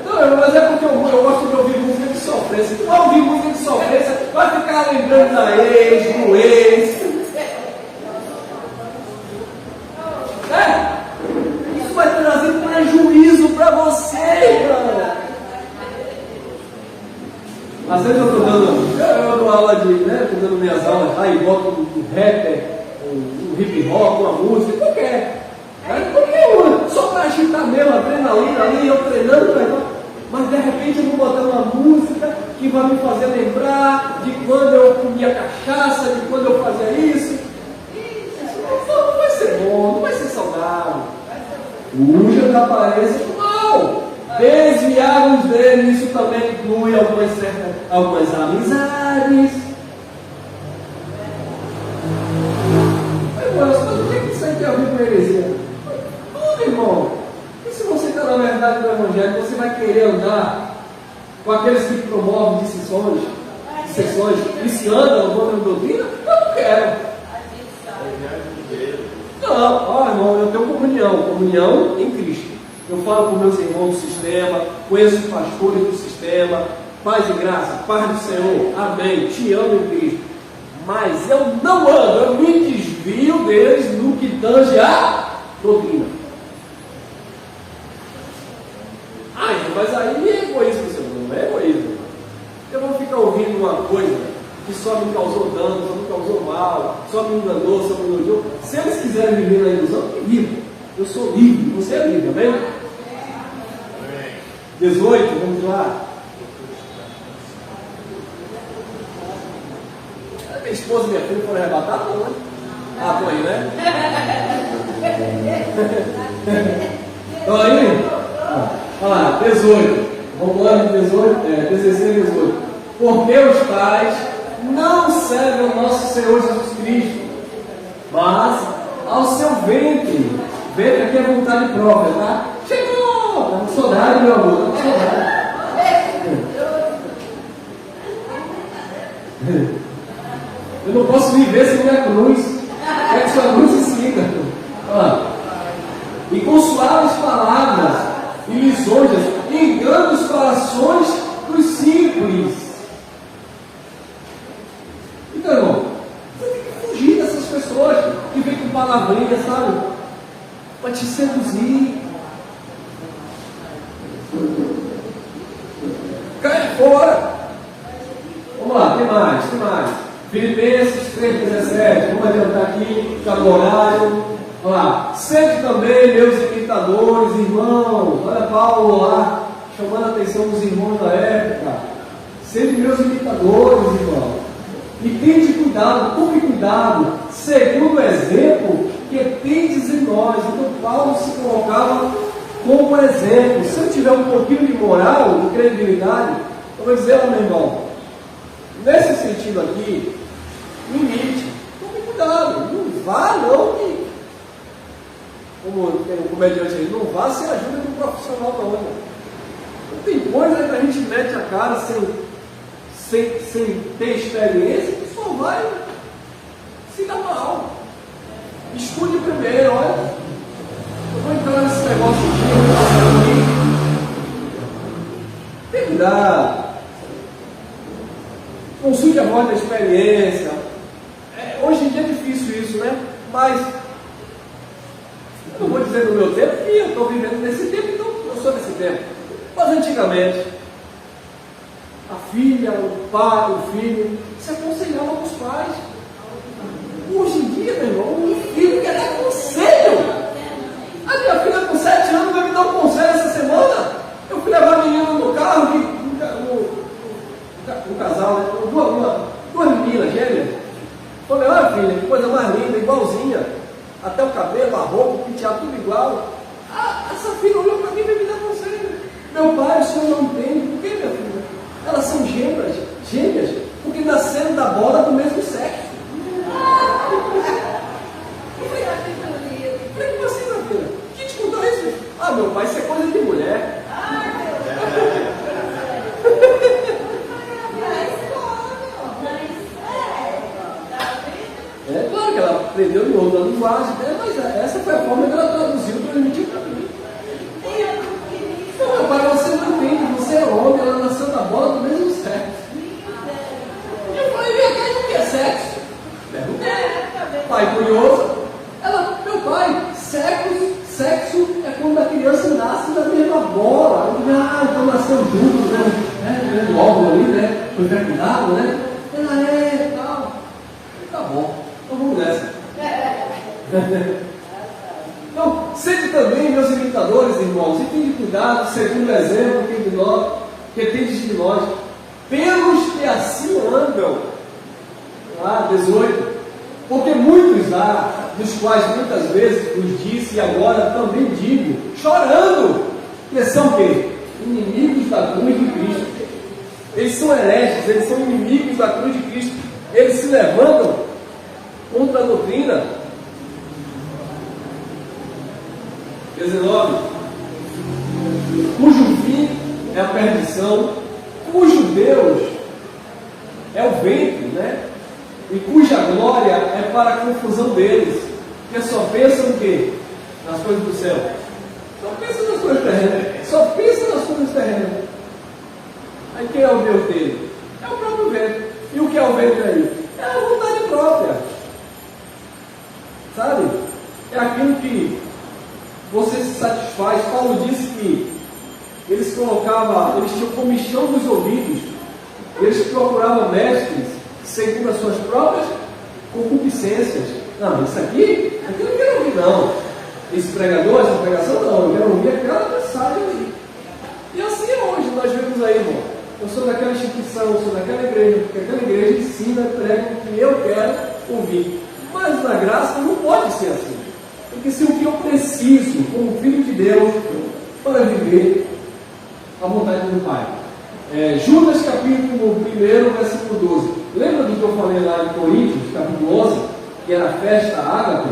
Não, mas é porque eu gosto de ouvir música de sofrência. Tu vai ouvir música de sofrência, vai ficar lembrando da ex, do ex. Isso vai trazer prejuízo para você, cara. Às vezes eu dou aula de, estou dando minhas aulas lá e boto um rapper, um hip hop, uma música, qualquer uma, só para agitar mesmo, adrenalina ali, eu treinando, mas de repente eu vou botar uma música que vai me fazer lembrar de quando eu comia cachaça, de quando eu fazia isso. Não vai ser bom, não vai ser saudável. Fuja da aparência do mal. Desviar-nos dele, isso também inclui algumas amizades. Mas o que é que isso aí tem a ver com heresia? Tudo, irmão. E se você está na verdade do Evangelho, você vai querer andar com aqueles que promovem dissessões, e se andam contra a doutrina? Eu não quero. Não, irmão, eu tenho comunhão em Cristo. Eu falo com meus irmãos do sistema, conheço pastores do sistema, paz e graça, paz do Senhor, amém, te amo em Cristo. Mas eu não ando, eu me desvio deles no que tange a doutrina. Mas aí é egoísmo, Senhor, não é egoísmo. Eu vou ficar ouvindo uma coisa que só me causou dano, só me causou mal, só me enganou, só me iludiu. Se eles quiserem viver na ilusão, que vivam. Eu sou livre, você é livre, amém? 18, vamos lá. Minha esposa e minha filha foram arrebatadas, não, né? Ah, tô aí, né? Estão aí? Olha lá, 18. Vamos lá, 16 e 18. Porque os pais não servem ao nosso Senhor Jesus Cristo, mas ao seu ventre. Ventre aqui é vontade própria, tá? Chegou! Não sou nada, meu amor, não sou nada. Eu não posso viver sem minha cruz. É que sua cruz ensina. E com suaves palavras e lisonjas engana os corações dos simples. Então, irmão, você tem que fugir dessas pessoas que vêm com palavrinhas, sabe? Para te seduzir. Cai fora. Vamos lá, tem mais. Filipenses 3,17. Vamos adiantar aqui, está no horário. Olha lá. Sede também meus imitadores, irmãos. Olha Paulo lá, chamando a atenção dos irmãos da época. Sede meus imitadores, irmãos. E tende cuidado, tome cuidado, segundo o exemplo que tendes em nós. Então Paulo se colocava como exemplo. Se eu tiver um pouquinho de moral, de credibilidade, eu vou dizer, meu irmão, nesse sentido aqui, limite, tome cuidado, não vá não, como tem um comediante aí, não vá sem a ajuda de um profissional não, irmão. Não tem coisa que a gente mete a cara sem ter experiência, que só vai se dar mal. Escude primeiro, olha. Eu vou entrar nesse negócio aqui. Tem cuidado. consulte a voz da experiência. Hoje em dia é difícil isso, né? Mas eu não vou dizer no meu tempo, que eu estou vivendo nesse tempo, então eu sou desse tempo. Mas antigamente, a filha, o pai, o filho, se aconselhava com os pais. Hoje em dia, meu irmão, o filho quer dar conselho. A minha filha com 7 anos vai me dar um conselho essa semana. Eu fui levar a menina no carro, um casal, né? Duas meninas gêmeas. Falei, olha filha, que coisa mais linda, igualzinha. Até o cabelo, a roupa, o penteado, tudo igual. Essa filha olhou para mim e veio me dar conselho. Meu pai, o senhor não entende. Por que, minha filha? Elas são gêmeas, porque nasceram da bola do mesmo sexo. Falei, como assim, minha filha? Quem te contou isso? Meu pai, isso é coisa de mulher. Claro que ela aprendeu em outra linguagem, mas essa foi a forma que ela traduziu e transmitiu para mim. Meu pai, você não entende, você é homem, ela nasceu da bola do mesmo sexo. Eu falei, vem cá, o que é sexo? Pai curioso, meu pai, sexo é quando a criança nasce da mesma bola. Então nasceu junto, né? O óvulo ali, né? Foi fecundado, né? Ela tal. Tá bom, então vamos nessa. Então, sede também, meus imitadores, irmãos, e tenham cuidado, segundo o exemplo que tendes de nós, pelos que assim andam. 18. Porque muitos há, dos quais muitas vezes vos disse e agora também digo, chorando, que são o quê? Inimigos da cruz de Cristo. Eles são hereges, eles são inimigos da cruz de Cristo. Eles se levantam contra a doutrina. 19. Cujo fim é a perdição, cujo Deus é o ventre, né? E cuja glória é para a confusão deles, que só pensam o quê? Nas coisas do céu. Só pensa nas coisas terrenas. Só pensa nas coisas terrenas. Aí quem é o Deus dele? É o próprio vento. E o que é o vento aí? É a vontade própria. Sabe? É aquilo que você se satisfaz. Paulo disse que eles tinham comichão nos ouvidos, eles procuravam mestres segundo as suas próprias concupiscências. Não, isso aqui eu não quero ouvir, não. Esse pregador, essa pregação, não. Eu quero ouvir aquela mensagem ali. E assim é hoje, nós vemos aí, irmão. Eu sou daquela instituição, eu sou daquela igreja, porque aquela igreja ensina, prega o que eu quero ouvir. Mas na graça não pode ser assim. Porque se o que eu preciso, como filho de Deus, para viver a vontade do Pai. Judas capítulo 1, versículo 12. Lembra do que eu falei lá em Coríntios, capítulo 11, que era a festa ágape?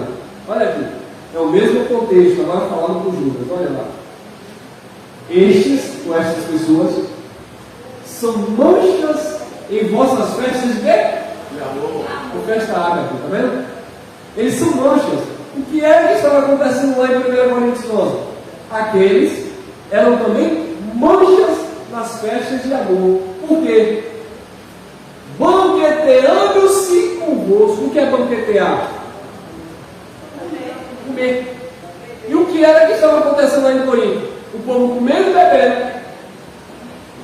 Olha aqui, é o mesmo contexto, agora falando com Judas, olha lá. Estes, ou estas pessoas, são manchas em vossas festas de amor. Festa ágape, tá vendo? Eles são manchas. O que é que estava acontecendo lá em 1 Coríntios 11? Aqueles eram também manchas nas festas de amor. Por quê? Banqueteando-se convosco. O que é banquetear? Comer. E o que era que estava acontecendo lá em Corinto? O povo comendo e bebendo.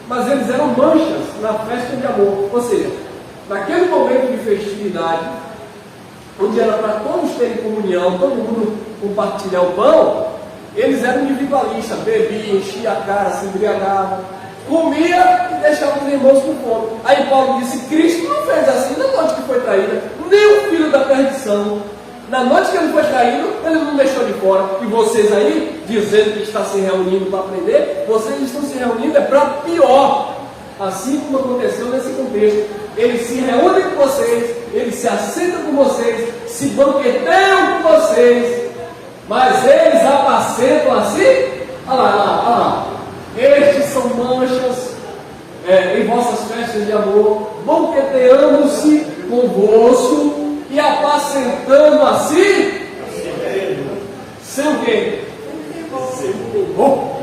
Mas eles eram manchas na festa de amor. Ou seja, naquele momento de festividade, onde era para todos terem comunhão, todo mundo compartilhar o pão, eles eram individualistas, bebiam, enchiam a cara, se embriagavam, comia e deixava os irmãos com fome. Aí Paulo disse, Cristo não fez assim na noite que foi traída, nem o filho da perdição. Na noite que ele foi traído, ele não deixou de fora. E vocês aí, dizendo que está se reunindo para aprender, vocês estão se reunindo para pior. Assim como aconteceu nesse contexto. Eles se reúnem com vocês, eles se assentam com vocês, se banqueteiam com vocês, mas eles apacentam assim. Olha lá. Estes são manchas em vossas festas de amor, banqueteando-se convosco e apacentando assim, sem o quê? Sem temor.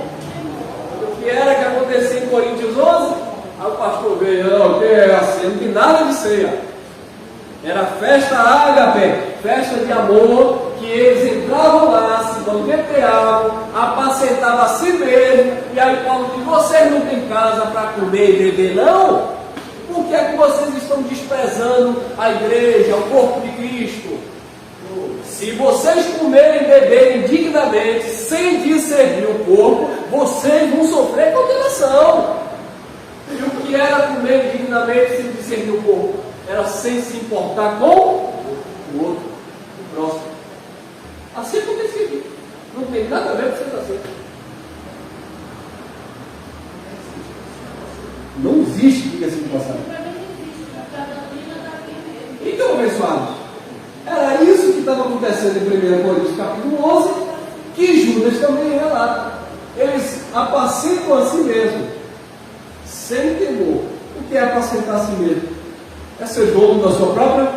O que era que acontecia em Coríntios 11? Aí o pastor veio, não, que é assim, não tem nada de ceia. Era festa ágape, festa de amor, que eles entravam lá, se banqueteavam, apacentavam a si mesmo, e aí Paulo diz, vocês não têm casa para comer e beber, não? Por que é que vocês estão desprezando a igreja, o corpo de Cristo? Se vocês comerem e beberem dignamente, sem discernir o corpo, vocês vão sofrer condenação. E o que era comer dignamente sem discernir o corpo? Era sem se importar com o outro, o próximo. Assim acontecia aqui. Não tem nada a ver com ser assim. Não existe, diga-se de passagem. Então, abençoados, era isso que estava acontecendo em 1 Coríntios capítulo 11, que Judas também relata. Eles apacentam a si mesmo, sem temor. O que é apacentar a si mesmo? É ser dono da sua própria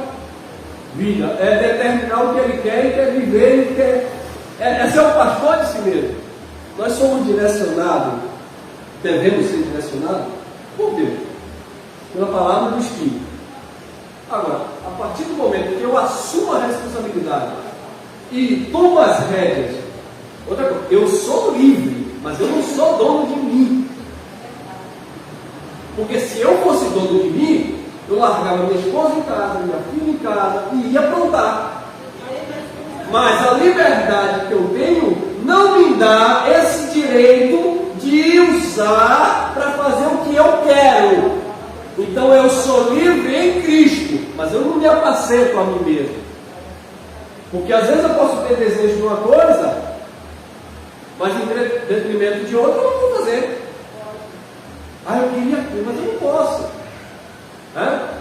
vida, é determinar o que ele quer e quer viver, ele quer, é ser o pastor de si mesmo. Nós somos direcionados, devemos ser direcionados por Deus, pela palavra do Espírito. Agora, a partir do momento que eu assumo a responsabilidade e tomo as rédeas, outra coisa, eu sou livre, mas eu não sou dono de mim. Porque se eu fosse dono de mim, eu largava minha esposa em casa, minha filha em casa e ia aprontar. Mas a liberdade que eu tenho não me dá esse direito de usar para fazer o que eu quero. Então eu sou livre em Cristo, mas eu não me apacento a mim mesmo. Porque às vezes eu posso ter desejo de uma coisa, mas em detrimento de outra eu não vou fazer. Eu queria aquilo, mas eu não posso.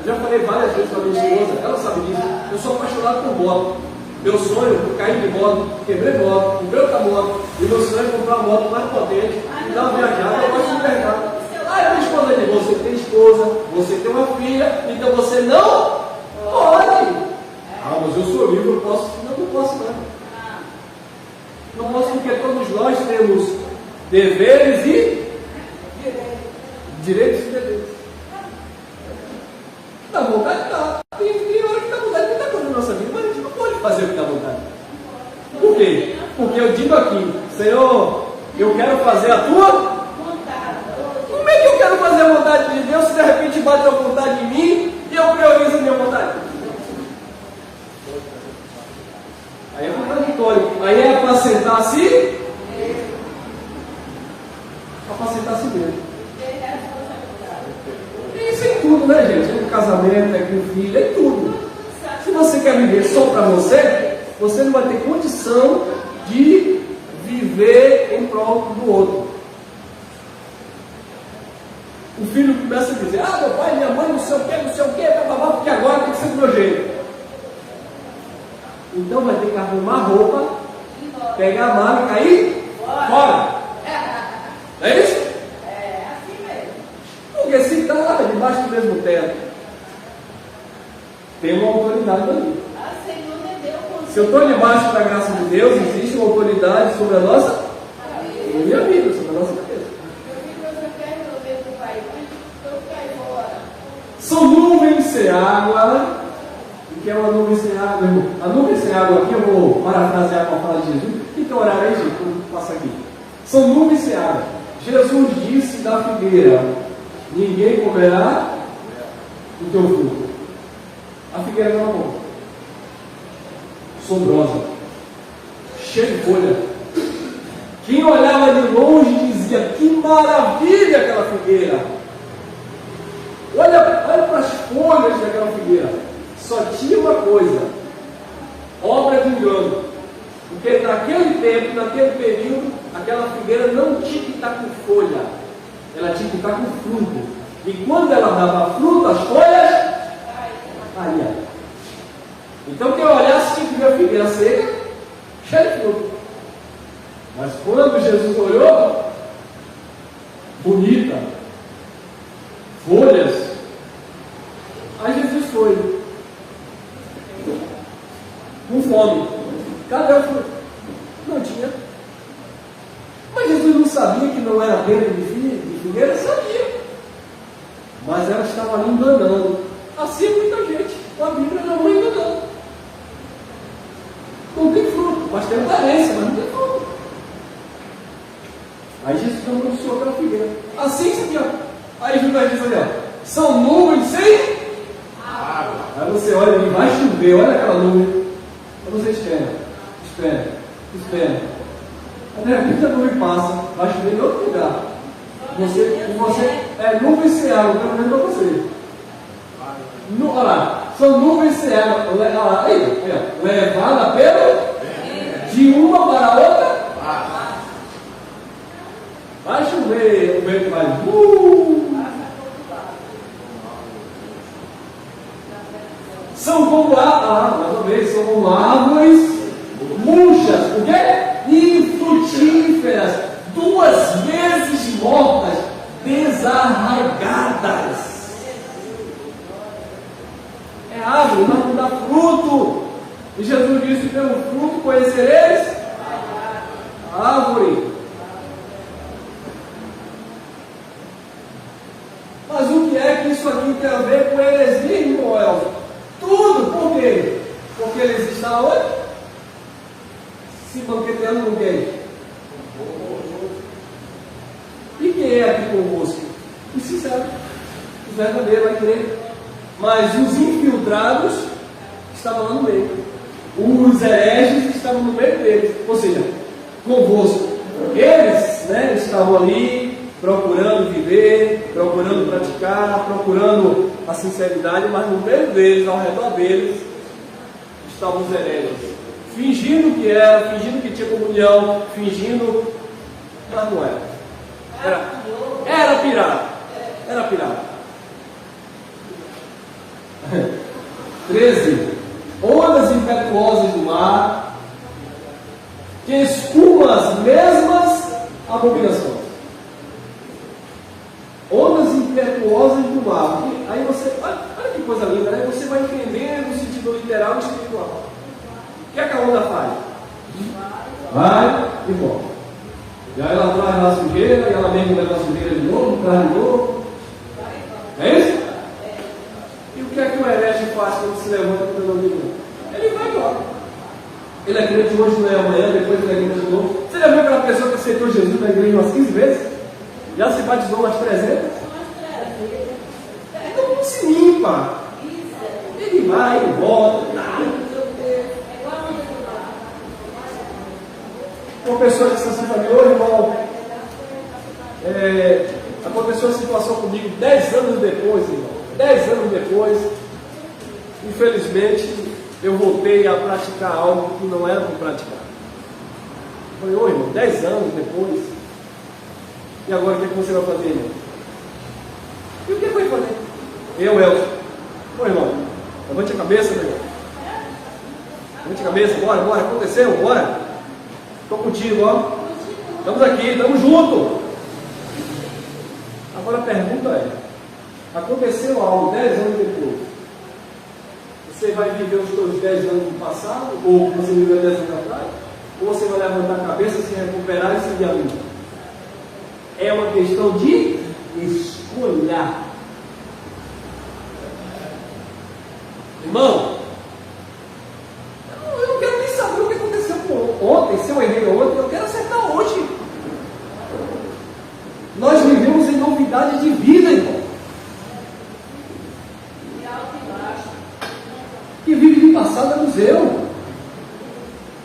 Já falei várias vezes para minha esposa, ela sabe disso. Eu sou apaixonado por moto. Meu sonho é cair de moto, quebrei moto, comprei outra moto. E meu sonho é comprar uma moto mais potente e dar uma viajada. Eu gosto de viajar. Minha esposa diz: você tem esposa, você tem uma filha, então você não pode. Mas eu sou livre, eu posso. Não posso, não. Não posso, porque todos nós temos deveres e direitos e deveres. Dá vontade? Dá. Tem hora que dá vontade de muita coisa na nossa vida, mas a gente não pode fazer o que dá vontade. Por quê? Porque eu digo aqui: Senhor, eu quero fazer a tua vontade. Como é que eu quero fazer a vontade de Deus se de repente bate a vontade em mim e eu priorizo a minha vontade? Aí é contraditório. Aí é apacentar-se. Apacentar-se mesmo. Isso é em tudo, né, gente? É no casamento, é com o filho, é em tudo. Se você quer viver só para você, você não vai ter condição de viver em prol do outro. O filho começa a dizer: meu pai, minha mãe, não sei o que, porque agora tem que ser do meu jeito. Então vai ter que arrumar roupa, pegar a mala e cair fora. É isso? Porque se está lá debaixo do mesmo teto, tem uma autoridade ali. Se eu estou debaixo da graça de Deus, existe uma autoridade sobre a nossa vida, sobre a nossa cabeça. São nuvens sem água. O que é uma nuvem sem água, irmão? A nuvem sem água aqui, eu vou parafrasear para falar de Jesus. Que tem horário aí, gente? Vamos passar aqui. São nuvens sem água. Jesus disse da figueira: ninguém comerá o teu fruto. A figueira não é bom. Sombrosa, cheia de folha. Quem olhava de longe dizia: que maravilha aquela figueira. Olha para as folhas daquela figueira. Só tinha uma coisa: obra de engano. Porque naquele tempo, naquele período, aquela figueira não tinha que estar com folha, ela tinha que estar com fruto. E quando ela dava fruto, as folhas caíam. Então quem olhasse tinha que ver a figueira seca, cheia de fruto. Mas quando Jesus olhou, bonita, folhas, aí Jesus foi com fome. Cadê o fruto? Não tinha. Mas Jesus não sabia que não era reino de figueira? Sabia. mas ela estava ali enganando. Assim é muita gente, com a Bíblia na mão enganando. Não tem fruto, mas tem aparência, mas não tem fruto. Aí Jesus anunciou aquela figueira. Assim isso aqui, ó. Aí Judas diz ali, ó, são nuvens sem água. Aí você olha e vai chover, olha aquela nuvem. Aí você espera. Aí de repente a nuvem passa, vai chover em outro lugar. Nuvem sem água, pelo menos para você. Olha lá, são nuvens sem água. Olha lá, aí, levada pelo de uma para a outra. Vai chover, o vento vai. São como mais uma vez, são como árvores murchas, o quê? Infrutíferas, 2 vezes mortas, desarraigadas. É árvore, mas não dá fruto. E Jesus disse: pelo fruto conhecereis a árvore. Mas o que é que isso aqui tem a ver com heresia, irmão Elcio? Tudo, por quê? Porque eles estão onde? Se banqueteando com quem? E quem é aqui convosco? Os sinceros, os verdadeiros, vai crer. Mas os infiltrados estavam lá no meio. Os hereges estavam no meio deles. Ou seja, convosco. Eles, estavam ali procurando viver, procurando praticar, procurando a sinceridade, mas no meio deles, ao redor deles, estavam os hereges. Fingindo que era, fingindo que tinha comunhão, fingindo, mas não era. Era pirata. Era pirata. 13. Ondas impetuosas do mar, que escumam as mesmas abominações. Ondas impetuosas do mar. Aí você, olha que coisa linda, né? Você vai entender no sentido literal e espiritual. O que é que a onda faz? Vai e volta. E aí ela traz a sujeira, e ela mesmo leva a sujeira de novo, traz de novo. É isso? E o que é que o herege faz quando se levanta para o domingo? Ele vai embora. Ele é crente hoje, não é amanhã, depois ele é crente de novo. Você já viu aquela pessoa que aceitou Jesus na igreja umas 15 vezes? Já se batizou umas 300? Então não se limpa. Ele vai e volta. Uma pessoa disse assim para mim: ô irmão, aconteceu uma situação comigo 10 anos depois, irmão. 10 anos depois, infelizmente, eu voltei a praticar algo que não era para praticar. Eu falei: ô irmão, 10 anos depois, e agora o que você vai fazer, irmão? E o que vai fazer? Elcio. Ô irmão, levante a cabeça, meu irmão. Levante a cabeça, bora, aconteceu, bora. Estou contigo, ó. Estamos aqui, estamos juntos. Agora a pergunta é: aconteceu algo 10 anos depois, você vai viver os seus 10 anos do passado, ou você viveu 10 anos atrás, ou você vai levantar a cabeça, se recuperar e seguir a vida? É uma questão de escolha. Irmão, eu não quero nem saber o que aconteceu ontem, se eu errei ontem, eu quero acertar hoje. Nós vivemos em novidade de vida, irmão. Que vive de passado é museu.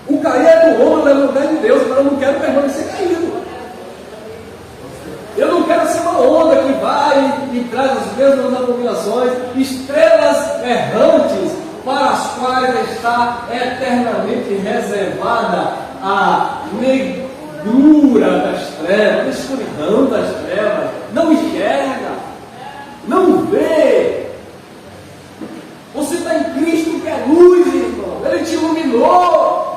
O cair é do homem, levantar é de Deus. Agora eu não quero permanecer caído. Eu não quero ser uma onda que vai e traz as mesmas abominações, estrelas errantes para as quais está eternamente reservada a negrura das trevas, a escuridão das trevas. Não enxerga, não vê. Você está em Cristo, que é luz, irmão. Ele te iluminou.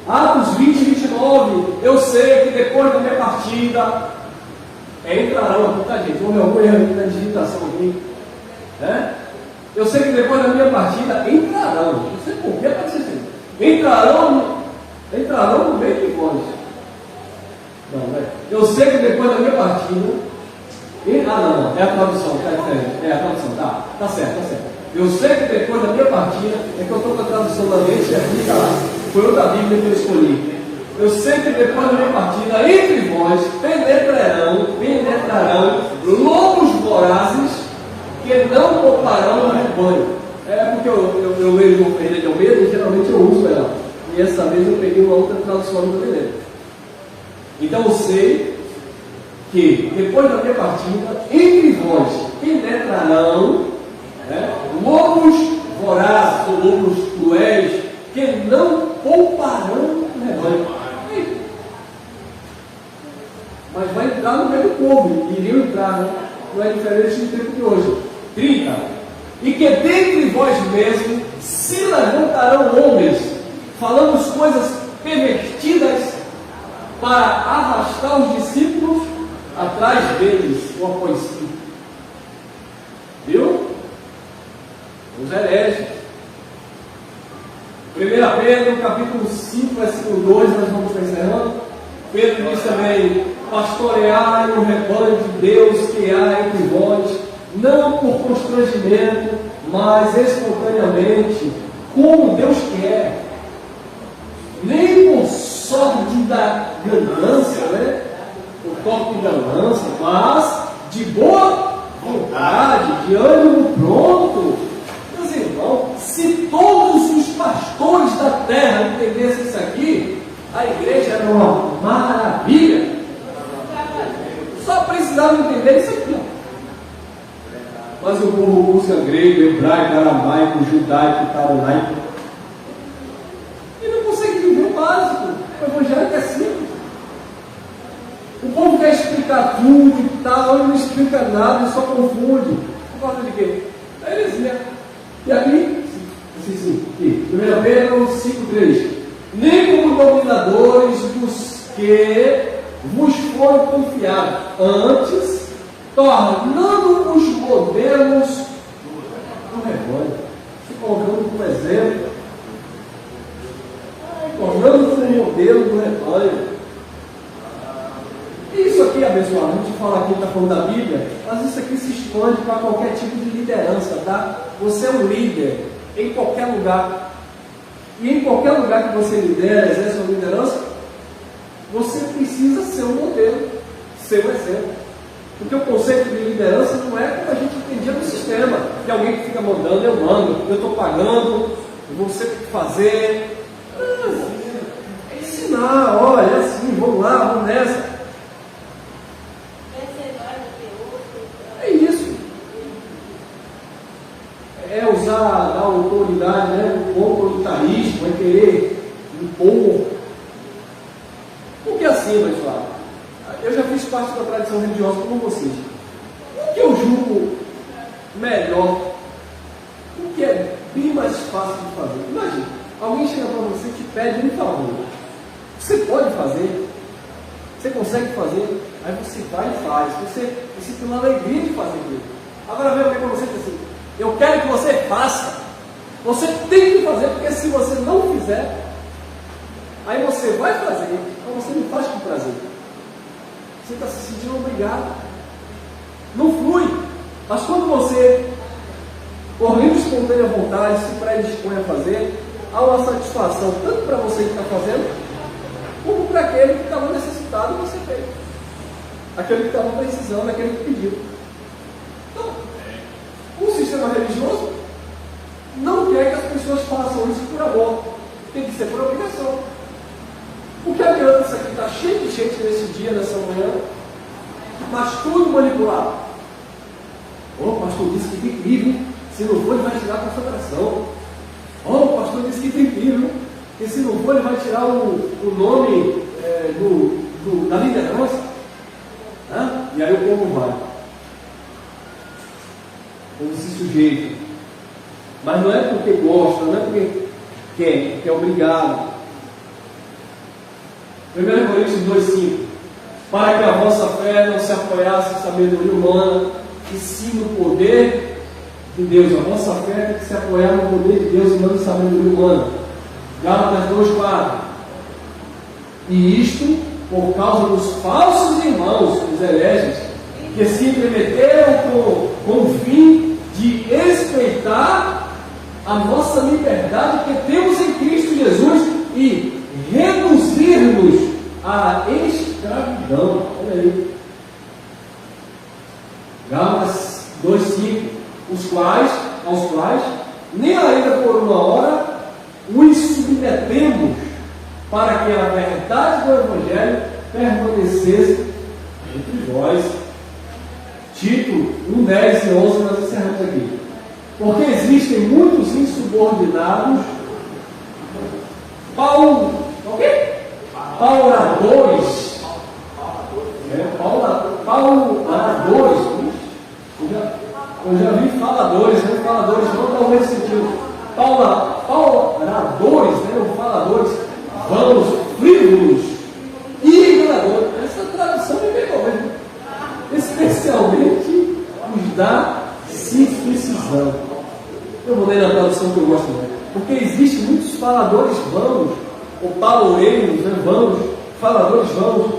Atos 20, 29. Eu sei que depois da minha partida entrarão aqui, tá, gente? Houve algum erro aqui na digitação aqui. Eu sei que depois da minha partida entrarão. Não sei por que pode ser assim. Entrarão no meio de vós Não, é. Eu sei que depois da minha partida. Não, é a tradução, tá diferente. É a tradução, tá certo. Eu sei que depois da minha partida, é que eu estou com a tradução da mente e aqui está lá. Foi outra Bíblia que eu escolhi. Eu sei que depois da minha partida, entre vós penetrarão lobos vorazes que não pouparão o rebanho. É porque eu leio no Ferreira de Almeida e geralmente eu uso ela. E essa vez eu peguei uma outra tradução brasileira. Então eu sei que depois da minha partida, entre vós penetrarão lobos vorazes ou lobos cruéis que não pouparão o rebanho. Mas vai entrar no meio do povo, iriam entrar, né? Não é diferente do tempo de hoje. 30. E que dentre vós mesmos se levantarão homens, falando coisas pervertidas, para arrastar os discípulos atrás deles, ou após si. Viu? Os hereges. 1 Pedro, capítulo 5, versículo 2, nós vamos estar encerrando. Pedro diz também: pastoreai o rebanho de Deus que há entre vós, não por constrangimento, mas espontaneamente, como Deus quer, nem por sorte da ganância, né? O toque de ganância, mas de boa vontade, de ânimo pronto. Meus irmãos, se todos os pastores da terra entendessem isso aqui, a igreja era uma maravilha. Só precisava entender isso aqui. Mas o povo usa grego, hebraico, aramaico, judaico, taranaico. E não consegue viver o básico. O evangelho é simples. O povo quer explicar tudo e tal, ele não explica nada, só confunde. Por causa de quê? Da heresia. E ali, sim. 1 Pedro 5,3. Nem como dominadores dos que vos foram confiados, antes tornando-os modelos do rebanho, se colocando como exemplo, tornando-os um modelo do rebanho. Isso aqui, abençoado, a gente fala aqui, está falando da Bíblia, mas isso aqui se expande para qualquer tipo de liderança, tá? Você é um líder em qualquer lugar. E em qualquer lugar que você lidera, exerce uma liderança, você precisa ser um modelo, ser um exemplo. Porque o conceito de liderança não é como a gente entendia no sistema, de alguém que fica mandando, eu mando, eu estou pagando, você tem que fazer. É ensinar, olha, é assim, vamos lá, vamos nessa. É isso. É usar a autoridade, né? O autoritarismo, é querer impor. Porque assim, pessoal, eu já fiz parte da tradição religiosa como vocês. O que eu julgo melhor, o que é bem mais fácil de fazer? Imagina, alguém chega para você e te pede um favor. Você pode fazer, você consegue fazer, aí você vai e faz, você tem uma alegria de fazer aquilo. Agora vem alguém para você e diz assim: eu quero que você faça, você tem que fazer, porque se você não fizer, aí você vai fazer, mas você não faz com prazer. Você está se sentindo obrigado. Não flui. Mas quando você, por livre e espontânea vontade, se predispõe a fazer, há uma satisfação tanto para você que está fazendo, como para aquele que estava necessitado e você fez. Aquele que estava precisando, aquele que pediu. Então, o sistema religioso não quer que as pessoas façam isso por amor. Tem que ser por obrigação. O que adianta isso aqui está cheio de gente nesse dia, nessa manhã, mas tudo manipulado. O pastor disse que tem livro, se não for ele vai tirar a consagração. O pastor disse que tem livro, e se não for ele vai tirar o nome da liderança. E aí o povo vai. Como se sujeita. Mas não é porque gosta, não é porque quer, porque é obrigado. 1 Coríntios 2,5. Para que a vossa fé não se apoiasse em sabedoria humana, e sim no poder de Deus. A vossa fé tem que se apoiar no poder de Deus e não em sabedoria humana. Gálatas 2,4. E isto por causa dos falsos irmãos, os hereges, que se intrometeram com o fim de respeitar a nossa liberdade que temos em Cristo Jesus e reduzir-nos à escravidão. Olha aí. Gálatas 2,5, aos quais, nem ainda por uma hora, os submetemos, para que a verdade do Evangelho permanecesse entre vós. Tito 1:10 e 11, nós encerramos aqui. Porque existem muitos insubordinados, pauladores, eu já vi faladores, né? Faladores não estão nesse sentido. Pauladores, né? Ou faladores, vãos, frívolos e enganadores. Essa tradução é bem mesmo. Especialmente os da circuncisão. Eu vou ler na tradução que eu gosto mais. Porque existem muitos faladores vãos, ou paloureiros, né? Vãos, faladores vãos,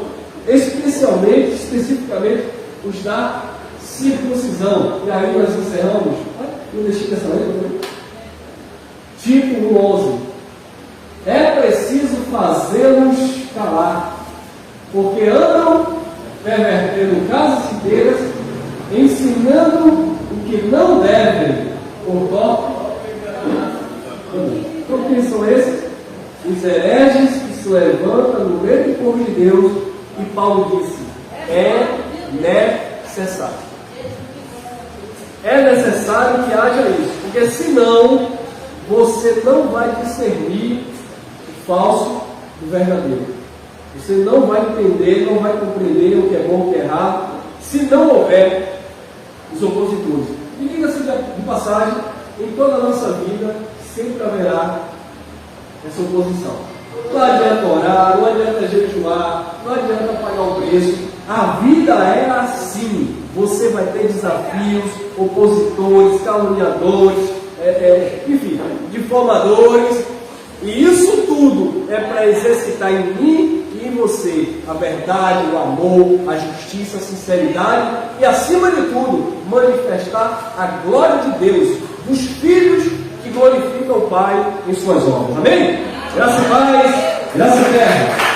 especificamente os da circuncisão. E aí nós encerramos. Eu deixei essa letra. Tito 1:11. É preciso fazê-los calar, porque andam pervertendo casas inteiras, ensinando o que não devem, por torto. Então, quem são esses? Os hereges que se levantam no meio do povo de Deus, e Paulo disse: é necessário. É necessário que haja isso, porque senão você não vai discernir o falso do verdadeiro. Você não vai entender, não vai compreender o que é bom e o que é errado, se não houver os opositores. E diga-se de passagem, em toda a nossa vida sempre haverá essa oposição. Não adianta orar, não adianta jejuar, não adianta pagar o preço. A vida é assim. Você vai ter desafios, opositores, caluniadores, enfim, difamadores. E isso tudo é para exercitar em mim e em você a verdade, o amor, a justiça, a sinceridade e, acima de tudo, manifestar a glória de Deus, dos filhos que glorificam o Pai em suas obras. Amém? Graça e paz, graça e terra.